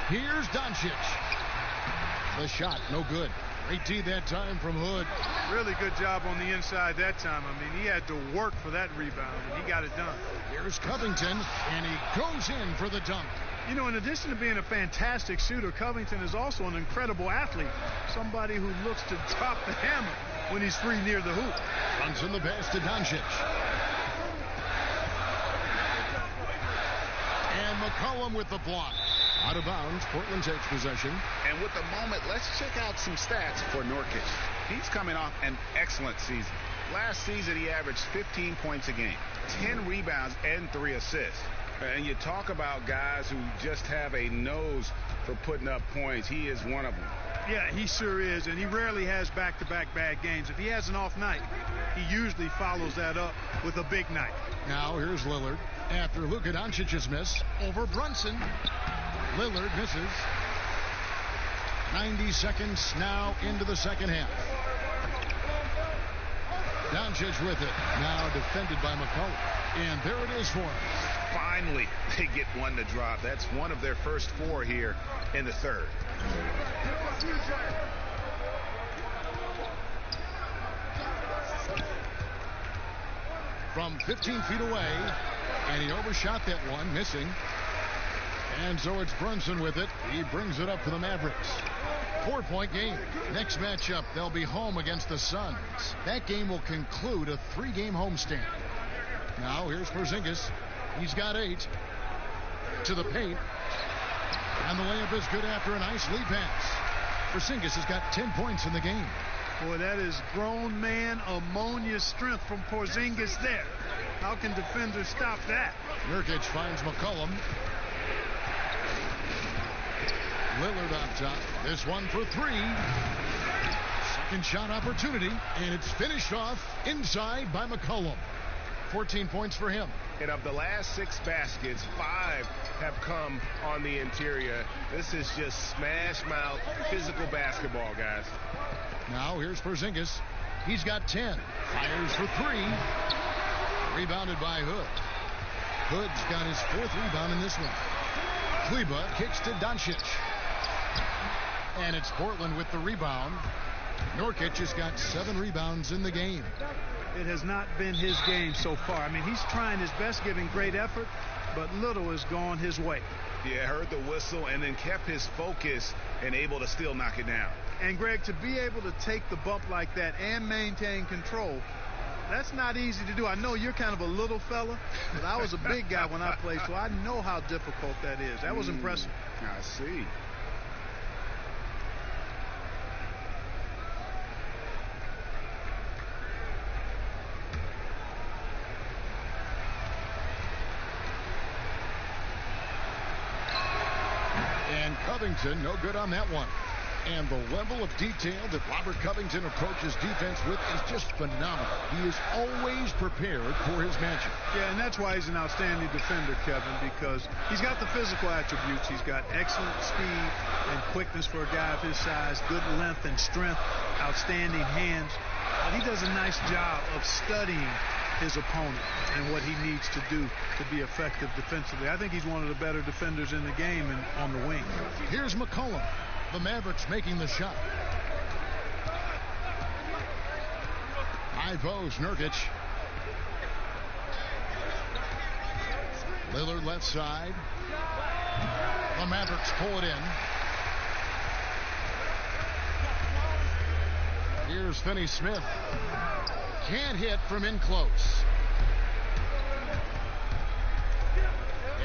[SPEAKER 1] Here's Doncic. The shot, no good. Great D that time from Hood.
[SPEAKER 3] Really good job on the inside that time. I mean, he had to work for that rebound, and he got it done.
[SPEAKER 1] Here's Covington, and he goes in for the dunk.
[SPEAKER 3] You know, in addition to being a fantastic shooter, Covington is also an incredible athlete. Somebody who looks to drop the hammer when he's free near the hoop.
[SPEAKER 1] Brunson the pass to Doncic. And McCollum with the block. Out of bounds, Portland takes possession.
[SPEAKER 4] And with the moment, let's check out some stats for Nurkic. He's coming off an excellent season. Last season, he averaged 15 points a game, 10 rebounds, and 3 assists. And you talk about guys who just have a nose for putting up points. He is one of them.
[SPEAKER 3] Yeah, he sure is, and he rarely has back-to-back bad games. If he has an off night, he usually follows that up with a big night.
[SPEAKER 1] Now here's Lillard. After Luka Doncic's miss, over Brunson. Lillard misses. 90 seconds now into the second half. Doncic with it. Now defended by McCollum. And there it is for him.
[SPEAKER 4] Finally, they get one to drop. That's one of their first 4 here in the third.
[SPEAKER 1] From 15 feet away, and he overshot that one, missing. And so it's Brunson with it. He brings it up for the Mavericks. 4-point game. Next matchup, they'll be home against the Suns. That game will conclude a 3-game homestand. Now here's Porzingis. He's got 8 to the paint. And the layup is good after a nice lead pass. Porzingis has got 10 points in the game.
[SPEAKER 3] Boy, that is grown man ammonia strength from Porzingis there. How can defenders stop that?
[SPEAKER 1] Nurkic finds McCollum. Lillard on top. This one for 3. Second shot opportunity, and it's finished off inside by McCollum. 14 points for him.
[SPEAKER 5] And of the last 6 baskets, 5 have come on the interior. This is just smash mouth physical basketball, guys.
[SPEAKER 1] Now here's Porzingis. He's got 10. Fires for 3. Rebounded by Hood. Hood's got his 4th rebound in this one. Kleba kicks to Doncic. And it's Portland with the rebound. Nurkic has got 7 rebounds in the game.
[SPEAKER 3] It has not been his game so far. I mean, he's trying his best, giving great effort, but little has gone his way.
[SPEAKER 4] Yeah, heard the whistle and then kept his focus and able to still knock it down.
[SPEAKER 3] And, Greg, to be able to take the bump like that and maintain control, that's not easy to do. I know you're kind of a little fella, but I was a big guy when I played, so I know how difficult that is. That was impressive.
[SPEAKER 4] I see.
[SPEAKER 1] Covington, no good on that one. And the level of detail that Robert Covington approaches defense with is just phenomenal. He is always prepared for his matchup.
[SPEAKER 3] Yeah, and that's why he's an outstanding defender, Kevin, because he's got the physical attributes. He's got excellent speed and quickness for a guy of his size, good length and strength, outstanding hands. But he does a nice job of studying his opponent and what he needs to do to be effective defensively. I think he's one of the better defenders in the game and on the wing.
[SPEAKER 1] Here's McCollum. The Mavericks making the shot. High post, Nurkic. Lillard left side. The Mavericks pull it in. Here's Finney Smith. Can't hit from in close.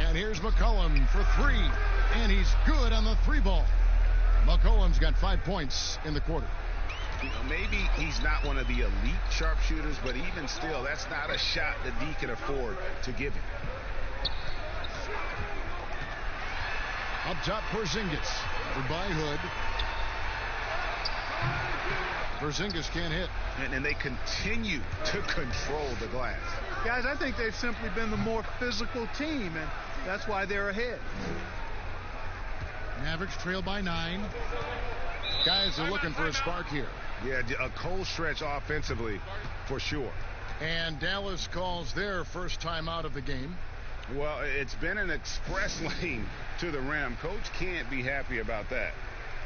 [SPEAKER 1] And here's McCollum for three. And he's good on the three ball. McCollum's got 5 points in the quarter.
[SPEAKER 5] You know, maybe he's not one of the elite sharpshooters, but even still, that's not a shot that D can afford to give him.
[SPEAKER 1] Up top, Porzingis. For by Hood. Porzingis can't hit.
[SPEAKER 5] And they continue to control the glass.
[SPEAKER 3] Guys, I think they've simply been the more physical team, and that's why they're ahead.
[SPEAKER 1] Mavericks trail by 9. Guys are looking for a spark here.
[SPEAKER 5] Yeah, a cold stretch offensively for sure.
[SPEAKER 1] And Dallas calls their first time out of the game.
[SPEAKER 5] Well, it's been an express lane to the rim. Coach can't be happy about that.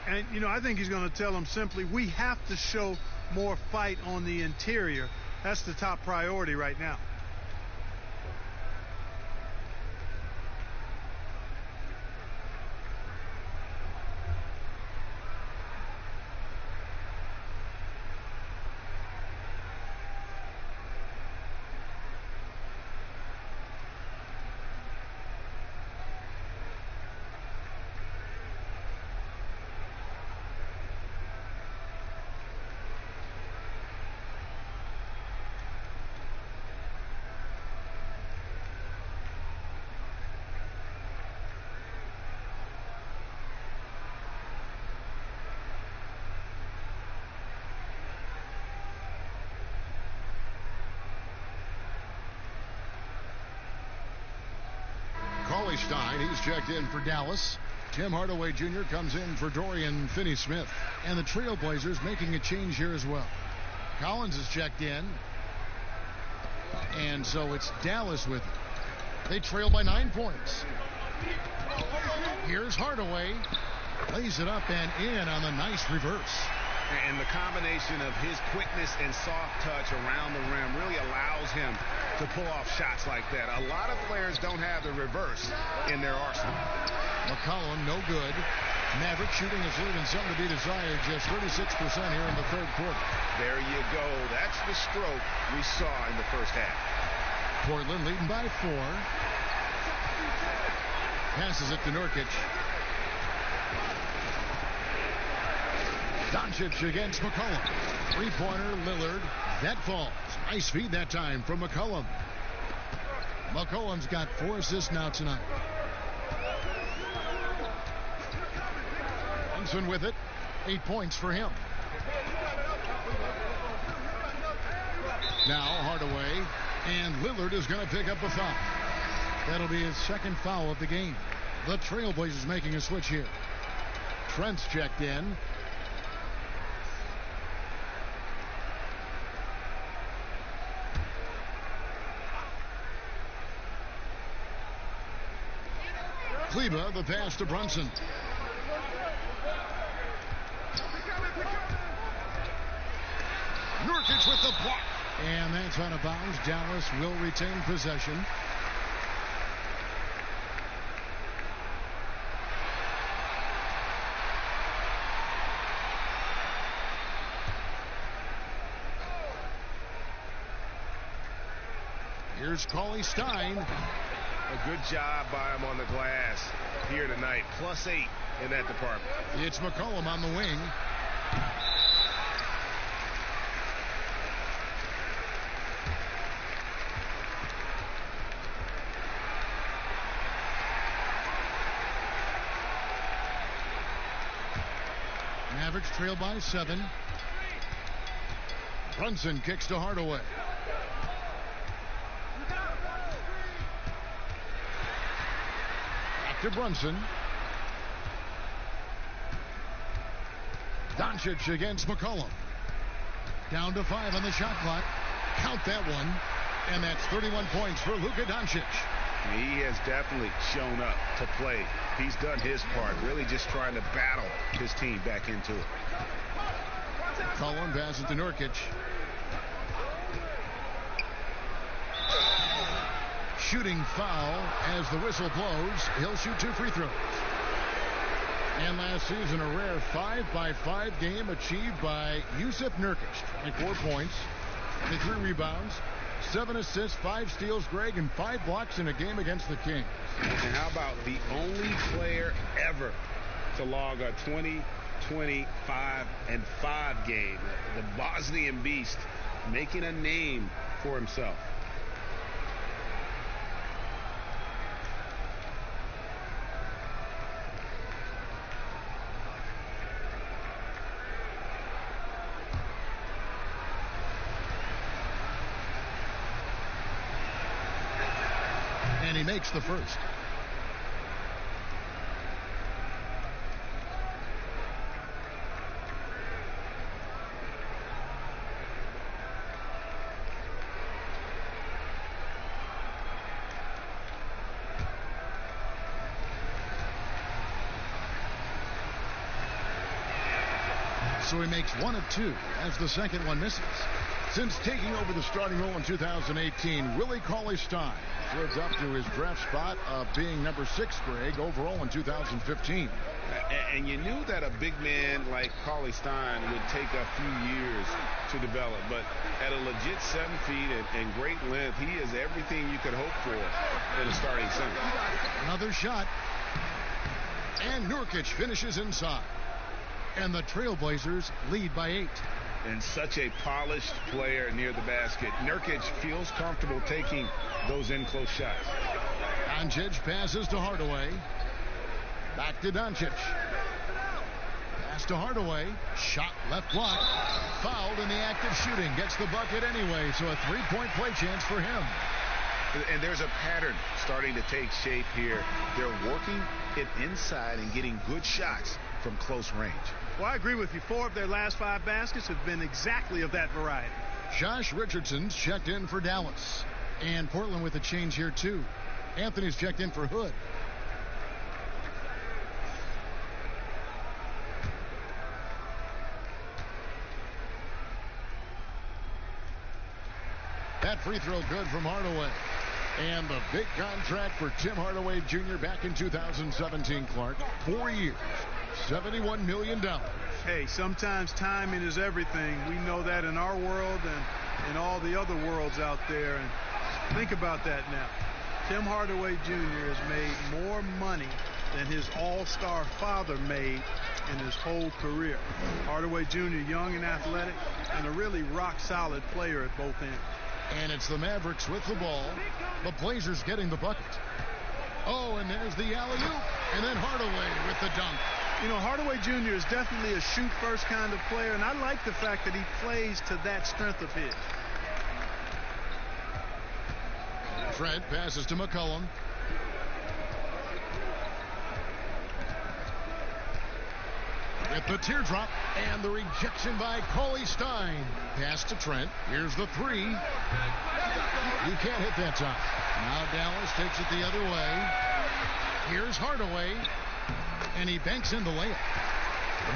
[SPEAKER 3] And, you know, I think he's going to tell them simply, we have to show more fight on the interior. That's the top priority right now.
[SPEAKER 1] Stein, he's checked in for Dallas. Tim Hardaway Jr. comes in for Dorian Finney-Smith. And the Trailblazers making a change here as well. Collins is checked in. And so it's Dallas with it. They trail by 9 points. Here's Hardaway. Lays it up and in on the nice reverse.
[SPEAKER 5] And the combination of his quickness and soft touch around the rim really allows him to pull off shots like that. A lot of players don't have the reverse in their arsenal.
[SPEAKER 1] McCollum, no good. Maverick shooting is leaving something to be desired. Just 36% here in the third quarter.
[SPEAKER 5] There you go. That's the stroke we saw in the first half.
[SPEAKER 1] Portland leading by 4. Passes it to Nurkic. Doncic against McCollum. Three-pointer, Lillard. That falls. Nice feed that time from McCollum. McCollum's got 4 assists now tonight. Thompson with it. 8 points for him. Now Hardaway. And Lillard is going to pick up a foul. That'll be his second foul of the game. The Trailblazers making a switch here. Trent's checked in. Kleba, the pass to Brunson. Nurkic with the block. And that's out of bounds. Dallas will retain possession. Here's Cauley Stein.
[SPEAKER 5] A good job by him on the glass here tonight. +8 in that department.
[SPEAKER 1] It's McCollum on the wing. Wizards trail by 7. Brunson kicks to Hardaway. Back to Brunson. Doncic against McCollum. Down to 5 on the shot clock. Count that one. And that's 31 points for Luka Doncic.
[SPEAKER 5] He has definitely shown up to play. He's done his part, really just trying to battle his team back into it.
[SPEAKER 1] McCollum passes to Nurkic. Shooting foul as the whistle blows. He'll shoot 2 free throws. And last season, a rare 5-by-5 game achieved by Yusuf Nurkic. 24 points, 23 rebounds, 7 assists, 5 steals, Greg, and 5 blocks in a game against the Kings.
[SPEAKER 5] And how about the only player ever to log a 20-25-5 game? The Bosnian Beast making a name for himself.
[SPEAKER 1] And he makes the first. So he makes 1 of 2 as the second one misses. Since taking over the starting role in 2018, Willie Cauley-Stein lives up to his draft spot of being number 6, Greg, overall in 2015.
[SPEAKER 5] And you knew that a big man like Cauley-Stein would take a few years to develop, but at a legit 7 feet and great length, he is everything you could hope for in a starting center.
[SPEAKER 1] Another shot. And Nurkic finishes inside. And the Trailblazers lead by 8.
[SPEAKER 5] And such a polished player near the basket. Nurkic feels comfortable taking those in-close shots.
[SPEAKER 1] Doncic passes to Hardaway. Back to Doncic. Pass to Hardaway. Shot left block. Fouled in the act of shooting. Gets the bucket anyway, so a 3-point play chance for him.
[SPEAKER 5] And there's a pattern starting to take shape here. They're working it inside and getting good shots from close range.
[SPEAKER 3] Well, I agree with you. 4 of their last 5 baskets have been exactly of that variety.
[SPEAKER 1] Josh Richardson's checked in for Dallas. And Portland with a change here, too. Anthony's checked in for Hood. That free throw good from Hardaway. And the big contract for Tim Hardaway Jr. back in 2017, Clark. 4 years. $71 million.
[SPEAKER 3] Hey, sometimes timing is everything. We know that in our world and in all the other worlds out there. And think about that now. Tim Hardaway Jr. has made more money than his all-star father made in his whole career. Hardaway Jr., young and athletic, and a really rock-solid player at both ends.
[SPEAKER 1] And it's the Mavericks with the ball. The Blazers getting the bucket. Oh, and there's the alley-oop. And then Hardaway with the dunk.
[SPEAKER 3] You know, Hardaway Jr. is definitely a shoot-first kind of player, and I like the fact that he plays to that strength of his.
[SPEAKER 1] Trent passes to McCollum. With the teardrop and the rejection by Cauley-Stein. Pass to Trent. Here's the 3. He can't hit that time. Now Dallas takes it the other way. Here's Hardaway. And he banks in the layup.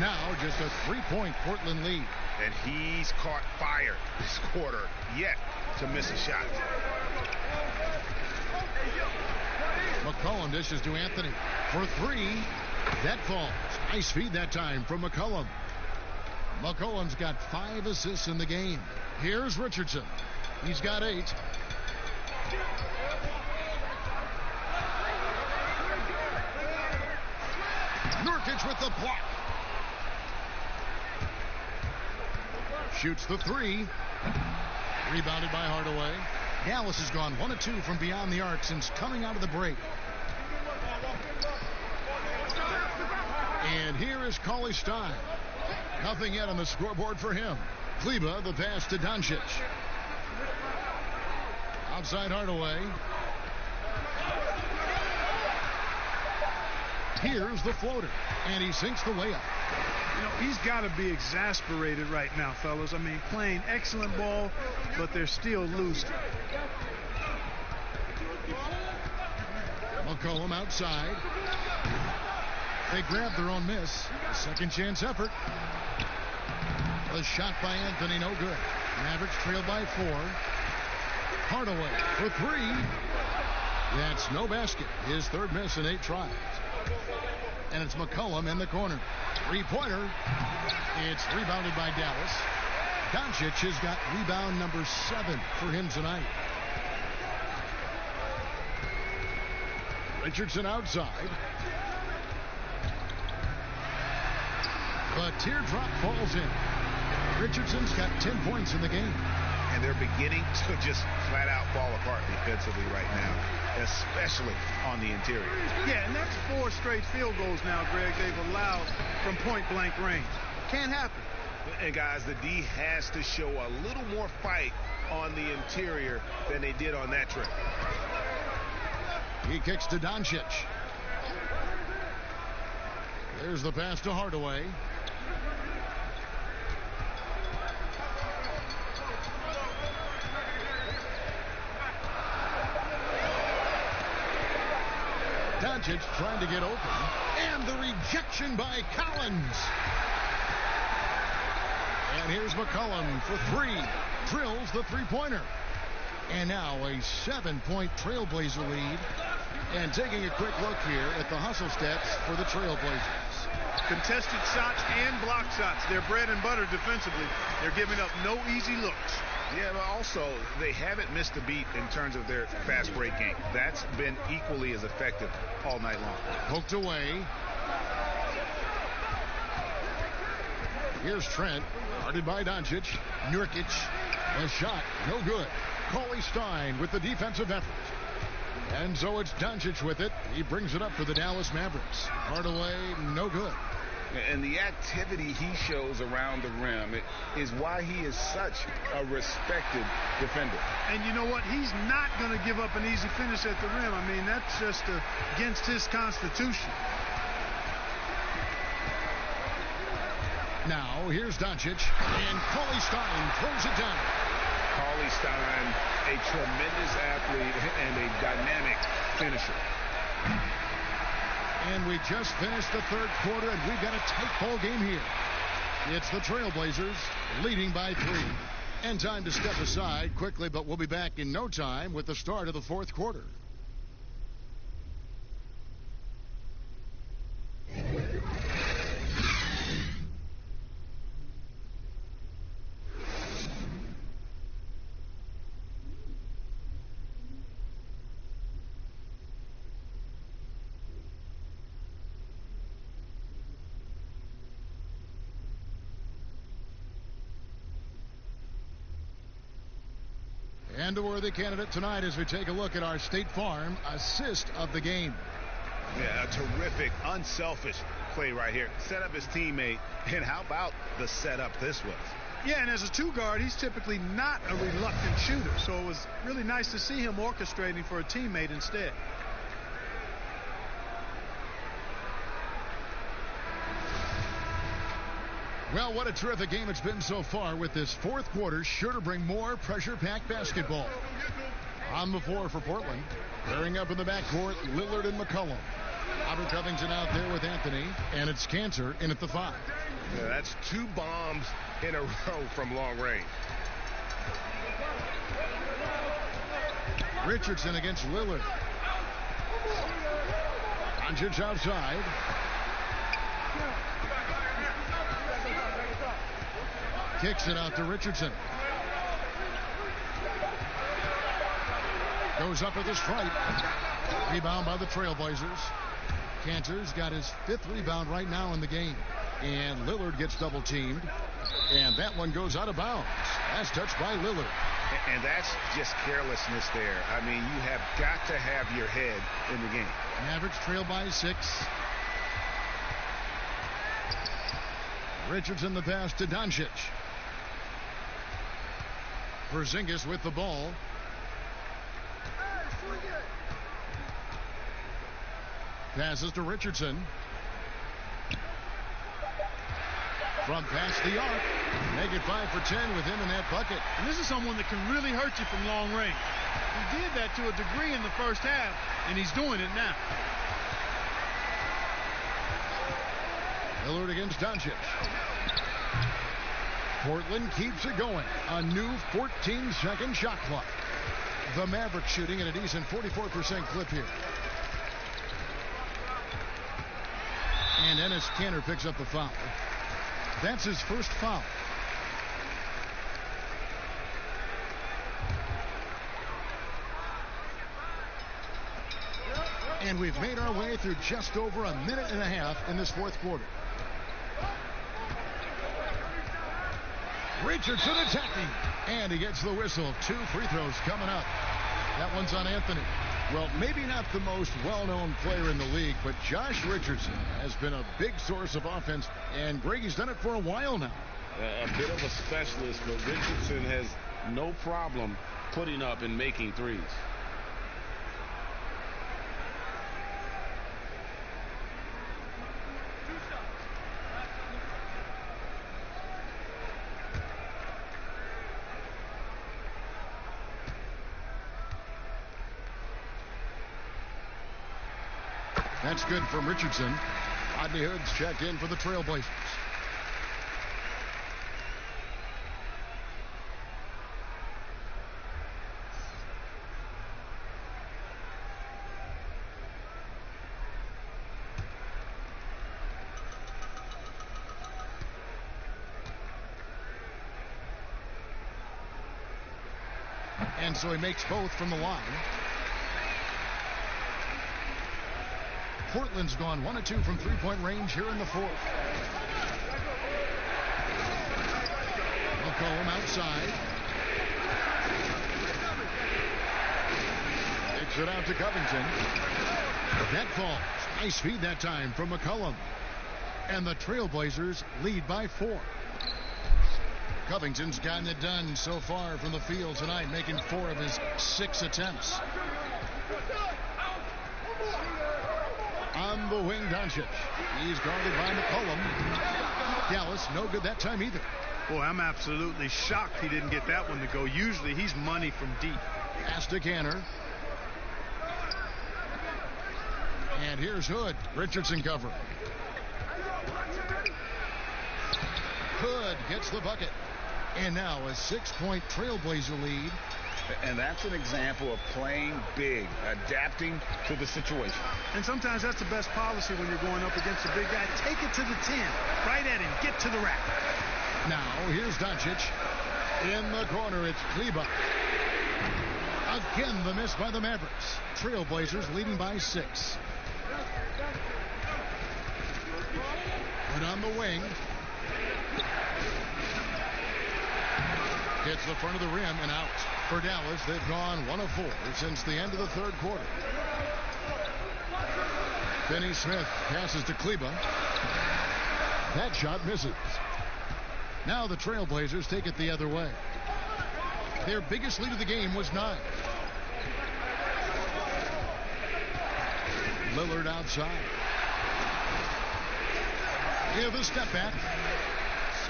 [SPEAKER 1] Now just a 3-point Portland lead.
[SPEAKER 5] And he's caught fire this quarter yet to miss a shot.
[SPEAKER 1] McCollum dishes to Anthony for 3. That falls. Nice feed that time from McCollum. McCollum's got 5 assists in the game. Here's Richardson. He's got 8. Nurkic with the block. Shoots the 3. Rebounded by Hardaway. Dallas has gone 1 of 2 from beyond the arc since coming out of the break. And here is Cauley-Stein. Nothing yet on the scoreboard for him. Kleba, the pass to Doncic. Outside Hardaway. Here's the floater, and he sinks the layup.
[SPEAKER 3] You know, he's got to be exasperated right now, fellas. I mean, playing excellent ball, but they're still losing.
[SPEAKER 1] McCollum outside. They grab their own miss. A second chance effort. The shot by Anthony, no good. Mavericks trail by 4. Hardaway for 3. That's no basket. His third miss in 8 tries. And it's McCollum in the corner. Three-pointer. It's rebounded by Dallas. Doncic has got rebound number 7 for him tonight. Richardson outside. The teardrop falls in. Richardson's got 10 points in the game.
[SPEAKER 5] And they're beginning to just flat out fall apart defensively right now, especially on the interior.
[SPEAKER 3] Yeah, and that's 4 straight field goals now, Greg, they've allowed from point-blank range. Can't happen.
[SPEAKER 5] And, guys, the D has to show a little more fight on the interior than they did on that trip.
[SPEAKER 1] He kicks to Doncic. There's the pass to Hardaway. Doncic trying to get open. And the rejection by Collins. And here's McCollum for 3. Drills the three-pointer. And now a 7-point Trailblazer lead. And taking a quick look here at the hustle stats for the Trailblazers.
[SPEAKER 3] Contested shots and block shots. They're bread and butter defensively. They're giving up no easy looks.
[SPEAKER 5] Yeah, but also they haven't missed a beat in terms of their fast break game. That's been equally as effective all night long.
[SPEAKER 1] Poked away. Here's Trent, guarded by Doncic. Nurkic, a shot, no good. Cauley Stein with the defensive effort. And so it's Doncic with it. He brings it up for the Dallas Mavericks. Hardaway, no good.
[SPEAKER 5] And the activity he shows around the rim is why he is such a respected defender.
[SPEAKER 3] And you know what? He's not going to give up an easy finish at the rim. I mean, that's just against his constitution.
[SPEAKER 1] Now, here's Doncic, and Cauley Stein throws it down.
[SPEAKER 5] Cauley Stein, a tremendous athlete and a dynamic finisher.
[SPEAKER 1] And we just finished the third quarter, and we've got a tight ball game here. It's the Trailblazers leading by 3. And time to step aside quickly, but we'll be back in no time with the start of the fourth quarter. And a worthy candidate tonight as we take a look at our State Farm assist of the game.
[SPEAKER 5] Yeah, a terrific, unselfish play right here. Set up his teammate, and how about the setup this was?
[SPEAKER 3] Yeah, and as a 2-guard, he's typically not a reluctant shooter, so it was really nice to see him orchestrating for a teammate instead.
[SPEAKER 1] Well, what a terrific game it's been so far, with this fourth quarter sure to bring more pressure-packed basketball. On the floor for Portland, pairing up in the backcourt, Lillard and McCollum. Robert Covington out there with Anthony, and it's Cantor in at the 5.
[SPEAKER 5] Yeah, that's 2 bombs in a row from long range.
[SPEAKER 1] Richardson against Lillard. Doncic outside. Kicks it out to Richardson. Goes up with a stripe. Rebound by the Trailblazers. Cantor's got his 5th rebound right now in the game. And Lillard gets double teamed. And that one goes out of bounds. Last touch by Lillard.
[SPEAKER 5] And that's just carelessness there. I mean, you have got to have your head in the game. Mavericks
[SPEAKER 1] trail by 6. Richardson the pass to Doncic. Porzingis with the ball. Passes to Richardson. From past the arc. Make it 5 for 10 with him in that bucket.
[SPEAKER 3] And this is someone that can really hurt you from long range. He did that to a degree in the first half, and he's doing it now.
[SPEAKER 1] Lillard against Doncic. Portland keeps it going. A new 14-second shot clock. The Mavericks shooting at a decent 44% clip here. And Enes Kanter picks up the foul. That's his first foul. And we've made our way through just over a minute and a half in this fourth quarter. Richardson attacking. And he gets the whistle. 2 free throws coming up. That one's on Anthony. Well, maybe not the most well-known player in the league, but Josh Richardson has been a big source of offense, and Greggy's done it for a while now.
[SPEAKER 5] A bit of a specialist, but Richardson has no problem putting up and making threes.
[SPEAKER 1] That's good from Richardson. Rodney Hood's checked in for the Trailblazers. And so he makes both from the line. Portland's gone 1 of 2 from three-point range here in the fourth. McCollum outside. Takes it out to Covington. That falls. Nice feed that time from McCollum. And the Trailblazers lead by 4. Covington's gotten it done so far from the field tonight, making 4 of his 6 attempts. On the wing, Doncic. He's guarded by McCollum. Dallas, no good that time either.
[SPEAKER 3] Boy, I'm absolutely shocked he didn't get that one to go. Usually he's money from deep.
[SPEAKER 1] Pass to Kanter. And here's Hood. Richardson covering. Hood gets the bucket. And now a 6-point Trailblazer lead.
[SPEAKER 5] And that's an example of playing big, adapting to the situation.
[SPEAKER 3] And sometimes that's the best policy when you're going up against a big guy. Take it to the 10. Right at him. Get to the rack.
[SPEAKER 1] Now, here's Doncic. In the corner, it's Kleber. Again, the miss by the Mavericks. Trailblazers leading by 6. But on the wing. Hits the front of the rim and out. For Dallas, they've gone 1 of 4 since the end of the third quarter. Finney Smith passes to Kleber. That shot misses. Now the Trailblazers take it the other way. Their biggest lead of the game was 9. Lillard outside. Give a step back.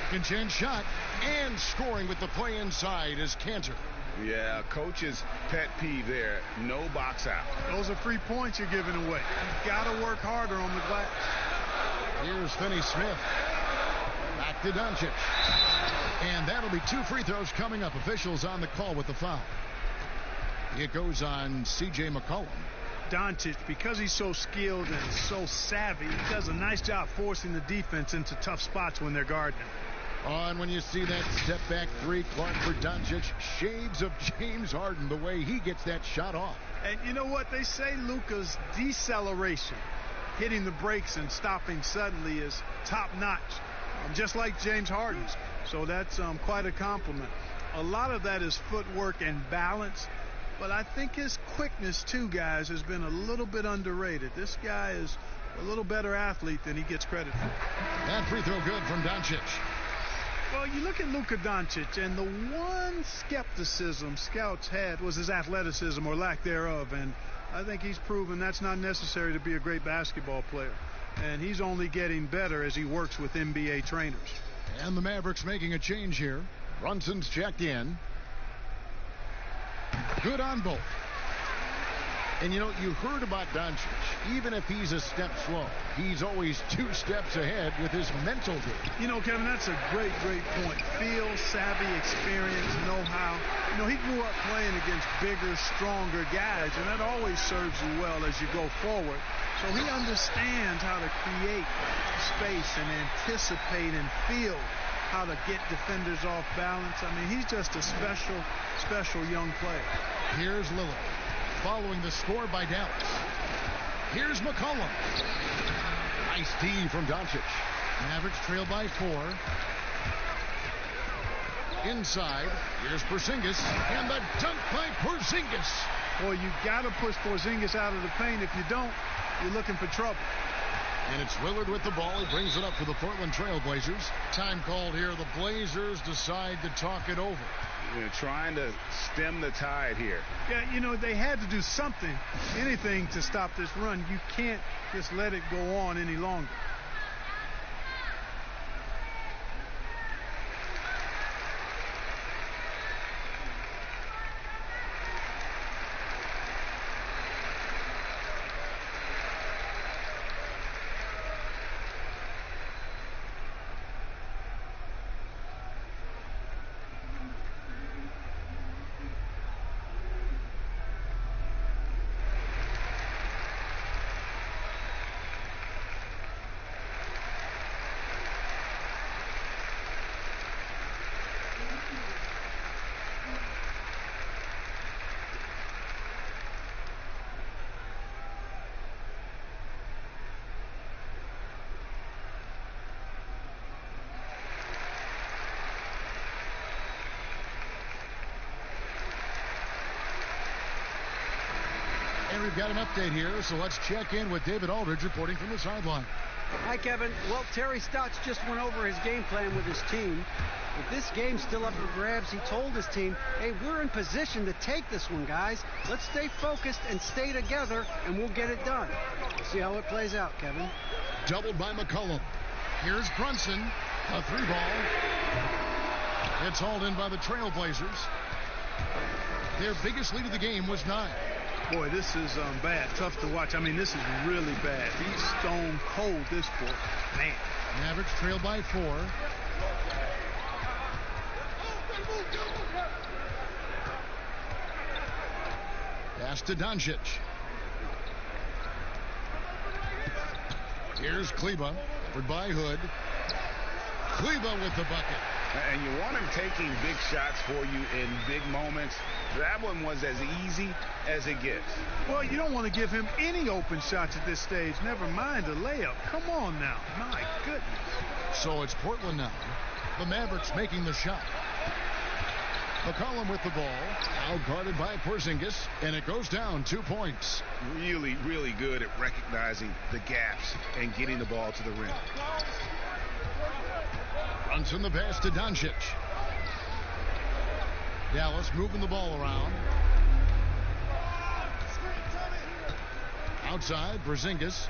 [SPEAKER 1] Second chance shot. And scoring with the play inside is Kanter.
[SPEAKER 5] Yeah, coach's pet peeve there. No box out.
[SPEAKER 3] Those are free points you're giving away. You've got to work harder on the glass.
[SPEAKER 1] Here's Finney Smith. Back to Doncic. And that'll be 2 free throws coming up. Officials on the call with the foul. It goes on C.J. McCollum.
[SPEAKER 3] Doncic, because he's so skilled and so savvy, he does a nice job forcing the defense into tough spots when they're guarding him.
[SPEAKER 1] On when you see that step back 3, Clark for Doncic. Shades of James Harden, the way he gets that shot off.
[SPEAKER 3] And you know what they say, Luka's deceleration, hitting the brakes and stopping suddenly, is top notch, just like James Harden's. So that's quite a compliment. A lot of that is footwork and balance, but I think his quickness too, guys, has been a little bit underrated. This guy is a little better athlete than he gets credit for.
[SPEAKER 1] That free throw good from Doncic.
[SPEAKER 3] Well, you look at Luka Doncic, and the one skepticism scouts had was his athleticism or lack thereof, and I think he's proven that's not necessary to be a great basketball player. And he's only getting better as he works with NBA trainers.
[SPEAKER 1] And the Mavericks making a change here. Brunson's checked in. Good on both. And, you know, you heard about Doncic. Even if he's a step slow, he's always 2 steps ahead with his mental game.
[SPEAKER 3] You know, Kevin, that's a great point. Feel, savvy, experience, know-how. You know, he grew up playing against bigger, stronger guys, and that always serves you well as you go forward. So he understands how to create space and anticipate and feel how to get defenders off balance. I mean, he's just a special young player.
[SPEAKER 1] Here's Lillard. Following the score by Dallas. Here's McCollum. Nice D from Doncic. Mavericks trail by 4. Inside. Here's Porzingis. And the dunk by Porzingis.
[SPEAKER 3] Boy, you got to push Porzingis out of the paint. If you don't, you're looking for trouble.
[SPEAKER 1] And it's Lillard with the ball. He brings it up for the Portland Trailblazers. Time called here. The Blazers decide to talk it over.
[SPEAKER 5] They're trying to stem the tide here.
[SPEAKER 3] Yeah, you know, they had to do something, anything to stop this run. You can't just let it go on any longer.
[SPEAKER 1] And we've got an update here, so let's check in with David Aldridge reporting from the sideline.
[SPEAKER 2] Hi, Kevin. Well, Terry Stotts just went over his game plan with his team. With this game still up for grabs, he told his team, hey, we're in position to take this one, guys. Let's stay focused and stay together, and we'll get it done. We'll see how it plays out, Kevin.
[SPEAKER 1] Doubled by McCollum. Here's Brunson. A 3-ball. It's hauled in by the Trailblazers. Their biggest lead of the game was 9.
[SPEAKER 3] Boy, this is bad. Tough to watch. I mean, this is really bad. He's stone cold this quarter. Man.
[SPEAKER 1] Mavericks trail by 4. Pass to Doncic. Here's Kleba. Covered by Hood. Kleba with the bucket.
[SPEAKER 5] And you want him taking big shots for you in big moments. That one was as easy as it gets.
[SPEAKER 3] Well, you don't want to give him any open shots at this stage. Never mind a layup. Come on now. My goodness.
[SPEAKER 1] So it's Portland now. The Mavericks making the shot. McCollum with the ball. Out guarded by Porzingis. And it goes down 2 points.
[SPEAKER 5] Really, really good at recognizing the gaps and getting the ball to the rim.
[SPEAKER 1] Brunson the pass to Doncic. Dallas moving the ball around. Outside, Porzingis.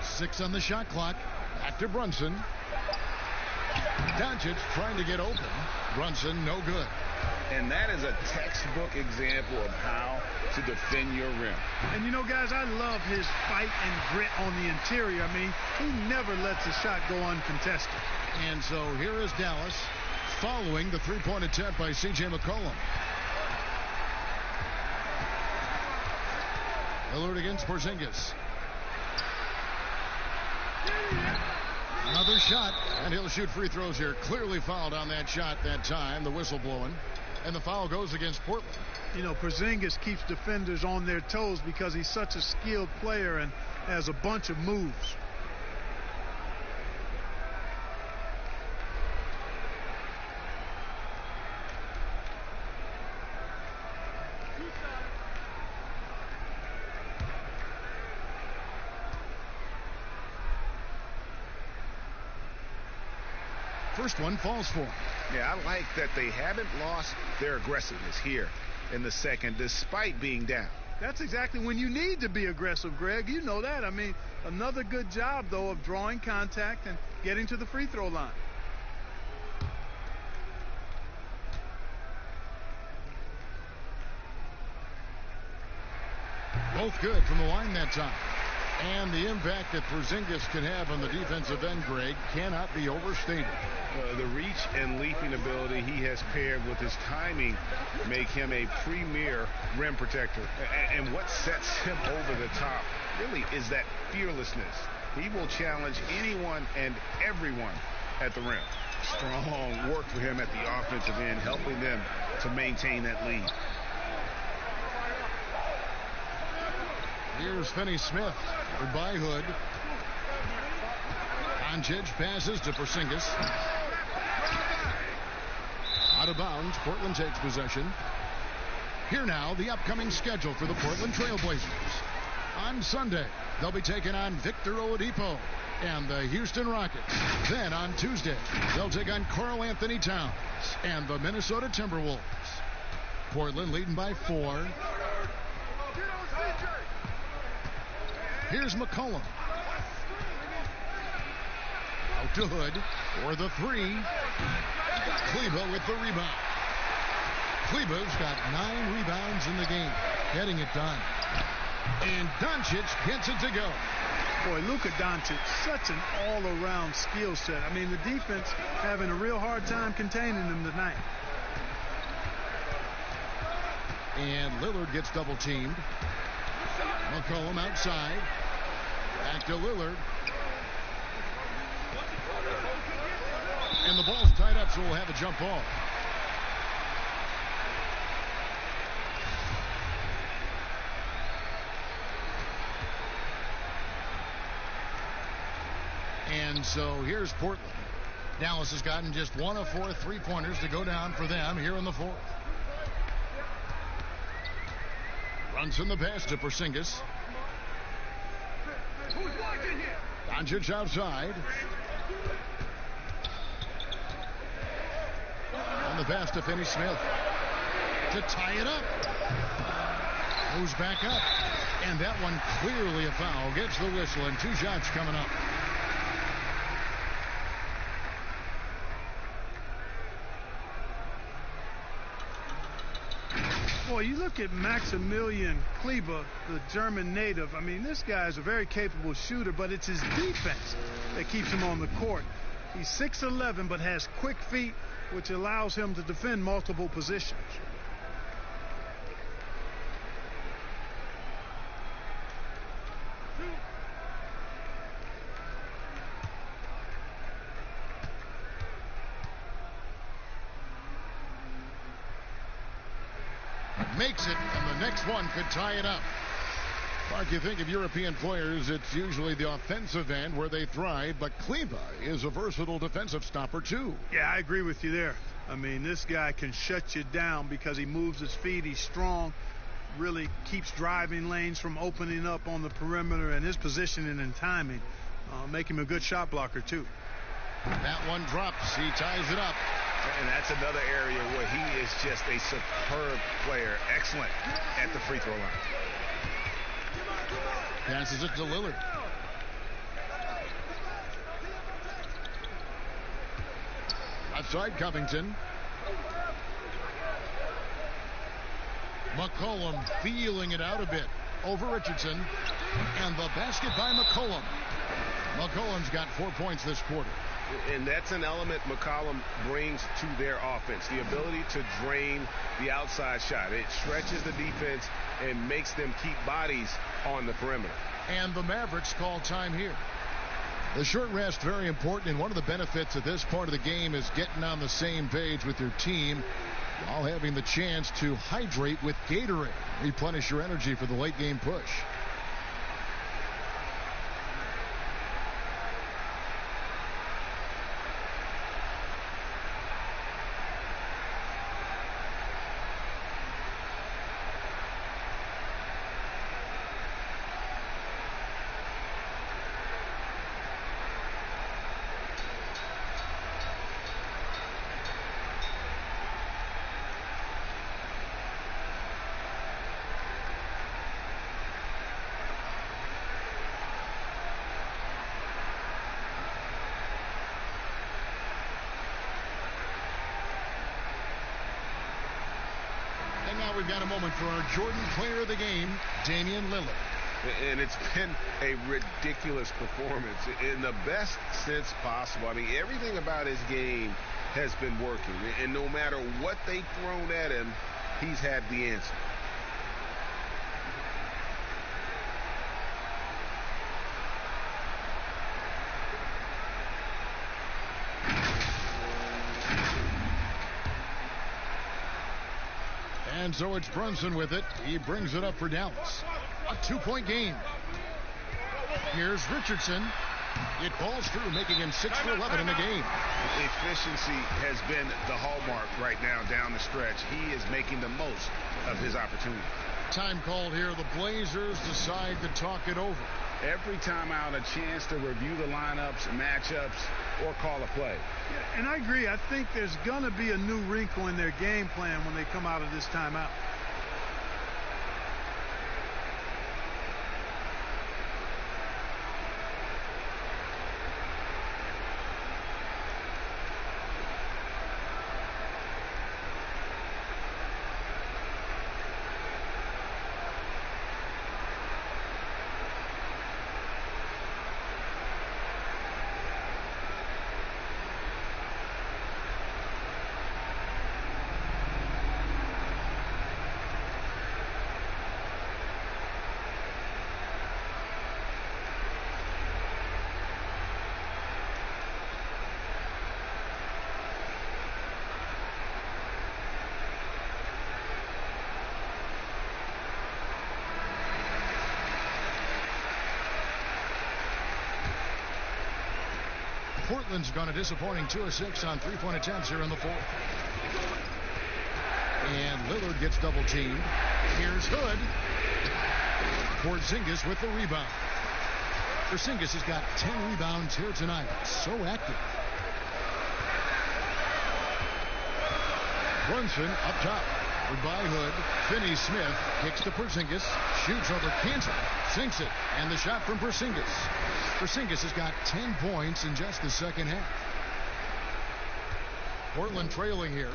[SPEAKER 1] 6 on the shot clock. Back to Brunson. Doncic trying to get open. Brunson no good.
[SPEAKER 5] And that is a textbook example of how to defend your rim.
[SPEAKER 3] And you know, guys, I love his fight and grit on the interior. I mean, he never lets a shot go uncontested.
[SPEAKER 1] And so here is Dallas following the three-point attempt by C.J. McCollum. Lillard against Porzingis. Another shot, and he'll shoot free throws here. Clearly fouled on that shot that time, the whistle blowing. And the foul goes against Portland.
[SPEAKER 3] You know, Porzingis keeps defenders on their toes because he's such a skilled player and has a bunch of moves.
[SPEAKER 1] first one falls for him.
[SPEAKER 5] Yeah, I like that they haven't lost their aggressiveness here in the second, despite being down.
[SPEAKER 3] That's exactly when you need to be aggressive, Greg. You know that. I mean, another good job, though, of drawing contact and getting to the free throw line.
[SPEAKER 1] Both good from the line that time. And the impact that Porzingis can have on the defensive end, Greg, cannot be overstated.
[SPEAKER 5] The reach and leaping ability he has paired with his timing make him a premier rim protector. And what sets him over the top really is that fearlessness. He will challenge anyone and everyone at the rim. Strong work for him at the offensive end, helping them to maintain that lead.
[SPEAKER 1] Here's Finney-Smith by Hood. Doncic passes to Porzingis. Out of bounds. Portland takes possession. Here now, the upcoming schedule for the Portland Trailblazers. On Sunday, they'll be taking on Victor Oladipo and the Houston Rockets. Then on Tuesday, they'll take on Karl Anthony Towns and the Minnesota Timberwolves. Portland leading by 4. Here's McCollum. Out to Hood for the 3. Kleber with the rebound. Kleber's got 9 rebounds in the game, getting it done. And Doncic gets it to go.
[SPEAKER 3] Boy, Luka Doncic, such an all-around skill set. I mean, the defense having a real hard time containing him tonight.
[SPEAKER 1] And Lillard gets double-teamed. McCollum outside. Back to Lillard. And the ball's tied up, so we'll have a jump ball. And so here's Portland. Dallas has gotten just 1 of 4 3-pointers to go down for them here in the 4th. Runs in the pass to Porzingis. Doncic outside. On the pass to Finney-Smith to tie it up. Moves back up. And that one clearly a foul. Gets the whistle and 2 shots coming up.
[SPEAKER 3] Boy, you look at Maximilian Kleber, the German native. I mean, this guy is a very capable shooter, but it's his defense that keeps him on the court. He's 6'11", but has quick feet, which allows him to defend multiple positions.
[SPEAKER 1] Makes it, and the next one could tie it up. Mark, you think of European players, it's usually the offensive end where they thrive, but Kleber is a versatile defensive stopper too.
[SPEAKER 3] Yeah, I agree with you there. I mean, this guy can shut you down because he moves his feet. He's strong, really keeps driving lanes from opening up on the perimeter, and his positioning and timing make him a good shot blocker too.
[SPEAKER 1] That one drops. He ties it up.
[SPEAKER 5] And that's another area where he is just a superb player. Excellent at the free throw line.
[SPEAKER 1] Passes it to Lillard. Outside Covington. McCollum feeling it out a bit over Richardson. And the basket by McCollum. McCollum's got 4 points this quarter.
[SPEAKER 5] And that's an element McCollum brings to their offense, the ability to drain the outside shot. It stretches the defense and makes them keep bodies on the perimeter.
[SPEAKER 1] And the Mavericks call time here. The short rest, very important, and one of the benefits of this part of the game is getting on the same page with your team while having the chance to hydrate with Gatorade. Replenish your energy for the late game push. Well, we've got a moment for our Jordan Player of the Game, Damian Lillard.
[SPEAKER 5] And it's been a ridiculous performance in the best sense possible. I mean, everything about his game has been working. And no matter what they've thrown at him, he's had the answer.
[SPEAKER 1] And so it's Brunson with it. He brings it up for Dallas. A 2-point game. Here's Richardson. It falls through, making him 6 for 11 in the game.
[SPEAKER 5] Efficiency has been the hallmark right now down the stretch. He is making the most of his opportunity.
[SPEAKER 1] Time called here. The Blazers decide to talk it over.
[SPEAKER 5] Every time out, a chance to review the lineups, matchups, or call a play.
[SPEAKER 3] Yeah, and I agree. I think there's going to be a new wrinkle in their game plan when they come out of this timeout.
[SPEAKER 1] Portland's gone a disappointing 2 of 6 on 3-point attempts here in the fourth. And Lillard gets double teamed. Here's Hood. Porzingis with the rebound. Porzingis has got 10 rebounds here tonight. So active. Brunson up top. By Hood. Finney-Smith kicks to Porzingis. Shoots over Kansas. Sinks it. And the shot from Porzingis. Porzingis has got 10 points in just the second half. Portland trailing here.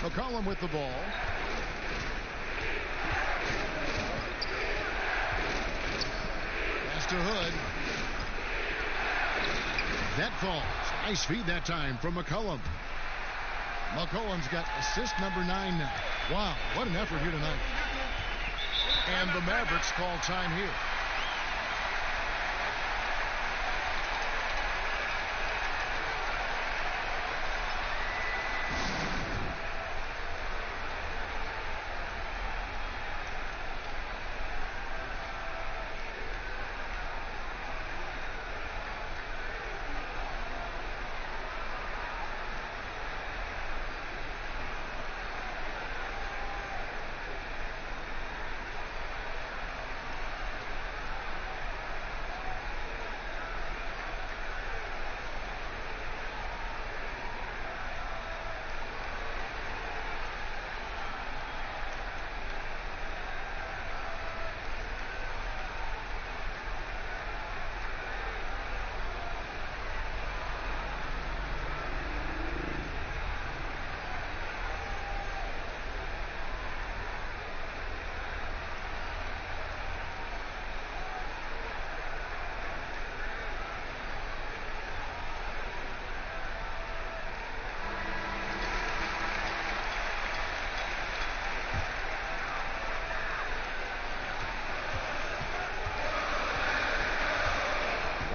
[SPEAKER 1] McCollum with the ball. Pass to Hood. That falls. Nice feed that time from McCollum. McCollum's got assist number 9 now. Wow, what an effort here tonight. And the Mavericks call time here.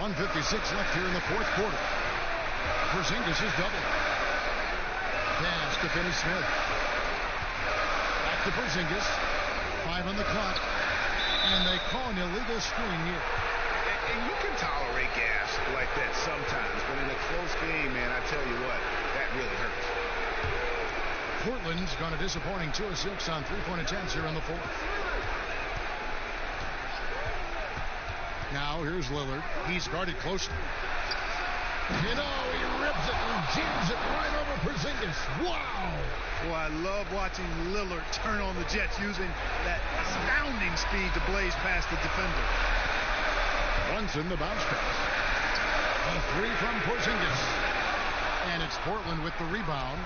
[SPEAKER 1] .56 left here in the fourth quarter. Porzingis is double. Pass to Finney-Smith. Back to Porzingis. 5 on the clock. And they call an illegal screen here.
[SPEAKER 5] And you can tolerate gas like that sometimes, but in a close game, man, I tell you what, that really hurts.
[SPEAKER 1] Portland's gone a disappointing 2 of 6 on 3-point attempts here in the fourth. Now here's Lillard. He's guarded closely. You know, he rips it and jams it right over Porzingis. Wow!
[SPEAKER 3] Well, I love watching Lillard turn on the Jets using that astounding speed to blaze past the defender.
[SPEAKER 1] Brunson, the bounce pass. A 3 from Porzingis. And it's Portland with the rebound.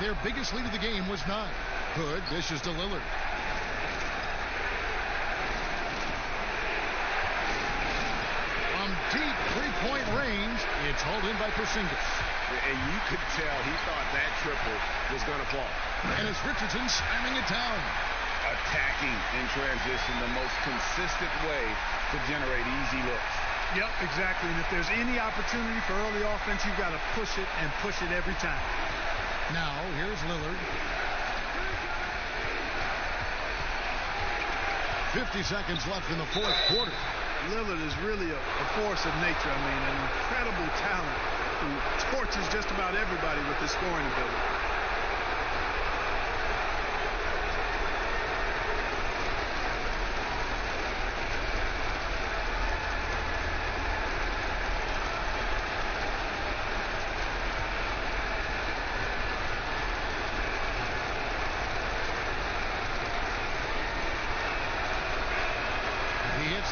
[SPEAKER 1] Their biggest lead of the game was 9. Hood dishes to Lillard. From deep three-point range, it's hauled in by Porzingis.
[SPEAKER 5] And you could tell he thought that triple was going to fall.
[SPEAKER 1] And it's Richardson slamming it down.
[SPEAKER 5] Attacking in transition, the most consistent way to generate easy looks.
[SPEAKER 3] Yep, exactly. And if there's any opportunity for early offense, you've got to push it and push it every time.
[SPEAKER 1] Now, here's Lillard. 50 seconds left in the fourth quarter.
[SPEAKER 3] Lillard is really a force of nature. I mean, an incredible talent who torches just about everybody with his scoring ability.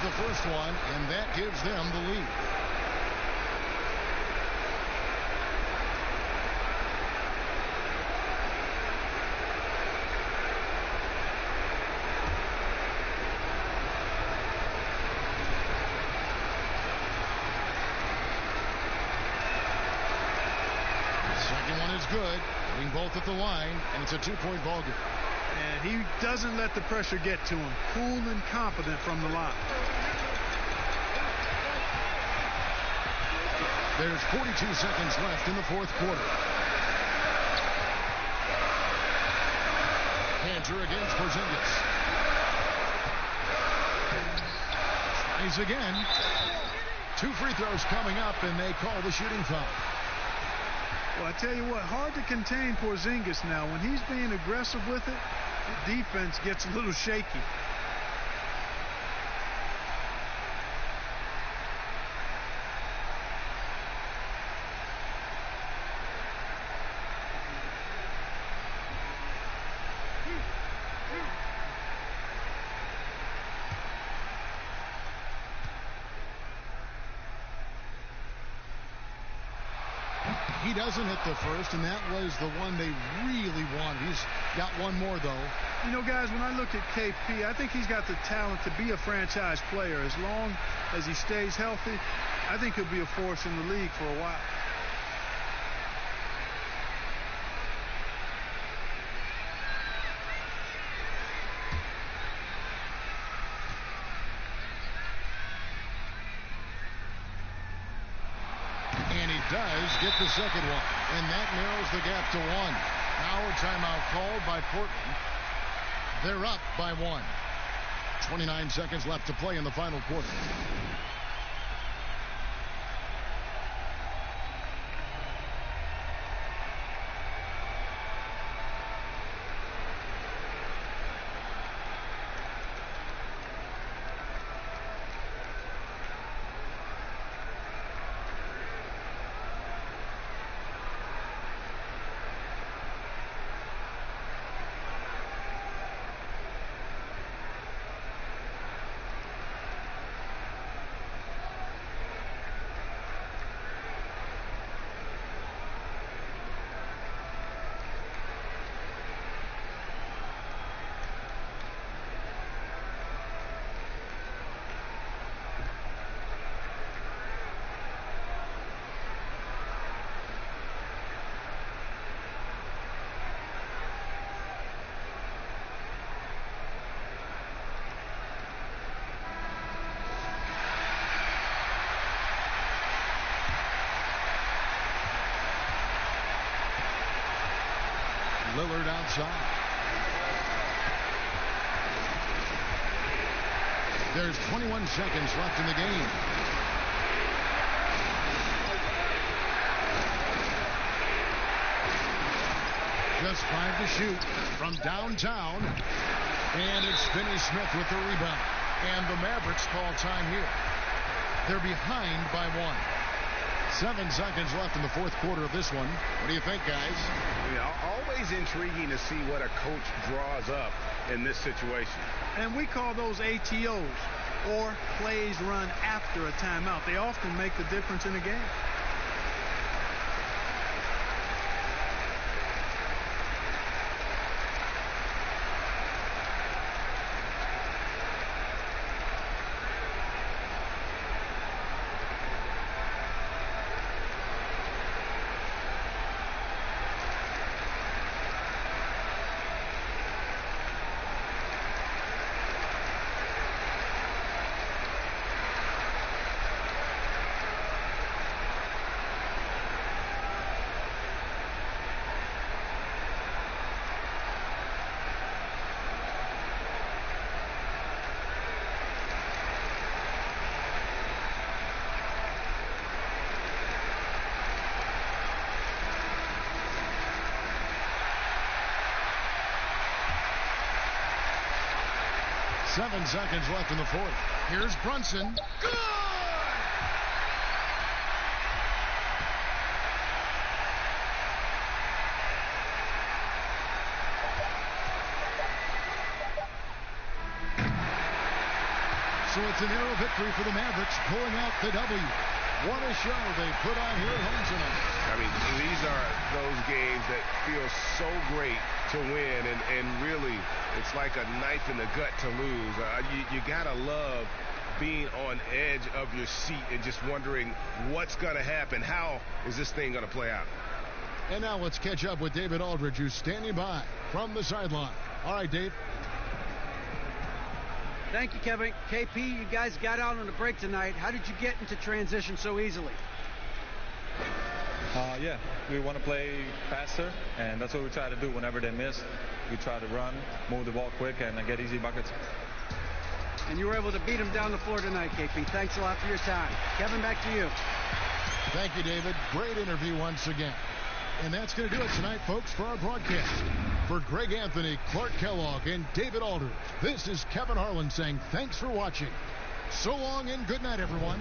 [SPEAKER 1] The first one, and that gives them the lead. The second one is good, hitting both at the line, and it's a 2-point ball game.
[SPEAKER 3] And he doesn't let the pressure get to him. Cool and confident from the line.
[SPEAKER 1] There's 42 seconds left in the fourth quarter. Cantor against Porzingis. Tries again. 2 free throws coming up, and they call the shooting foul.
[SPEAKER 3] Well, I tell you what, hard to contain Porzingis now. When he's being aggressive with it, the defense gets a little shaky.
[SPEAKER 1] He doesn't hit the first, and that was the one they really wanted. He's got one more, though.
[SPEAKER 3] You know, guys, when I look at KP, I think he's got the talent to be a franchise player. As long as he stays healthy, I think he'll be a force in the league for a while.
[SPEAKER 1] Does get the second one, and that narrows the gap to 1. Now a timeout called by Portland. They're up by 1. 29 seconds left to play in the final quarter. Lillard outside. There's 21 seconds left in the game. Just 5 to shoot from downtown. And it's Finney-Smith with the rebound. And the Mavericks call time here. They're behind by 1. 7 seconds left in the fourth quarter of this one. What do you think, guys?
[SPEAKER 5] Yeah, always intriguing to see what a coach draws up in this situation.
[SPEAKER 3] And we call those ATOs, or plays run after a timeout. They often make the difference in a game.
[SPEAKER 1] 7 seconds left in the fourth. Here's Brunson. Good! So it's a narrow victory for the Mavericks, pulling out the W. What a show they put on here at home tonight.
[SPEAKER 5] I mean, these are those games that feel so great to win, and really, it's like a knife in the gut to lose. You gotta love being on edge of your seat and just wondering what's gonna happen. How is this thing gonna play out?
[SPEAKER 1] And now let's catch up with David Aldridge, who's standing by from the sideline. All right, Dave.
[SPEAKER 2] Thank you, Kevin. KP, you guys got out on the break tonight. How did you get into transition so easily?
[SPEAKER 6] Yeah, we want to play faster, and that's what we try to do whenever they miss. We try to run, move the ball quick, and get easy buckets.
[SPEAKER 2] And you were able to beat them down the floor tonight, KP. Thanks a lot for your time. Kevin, back to you.
[SPEAKER 1] Thank you, David. Great interview once again. And that's going to do it tonight, folks, for our broadcast. For Greg Anthony, Clark Kellogg, and David Aldridge, this is Kevin Harlan saying thanks for watching. So long and good night, everyone.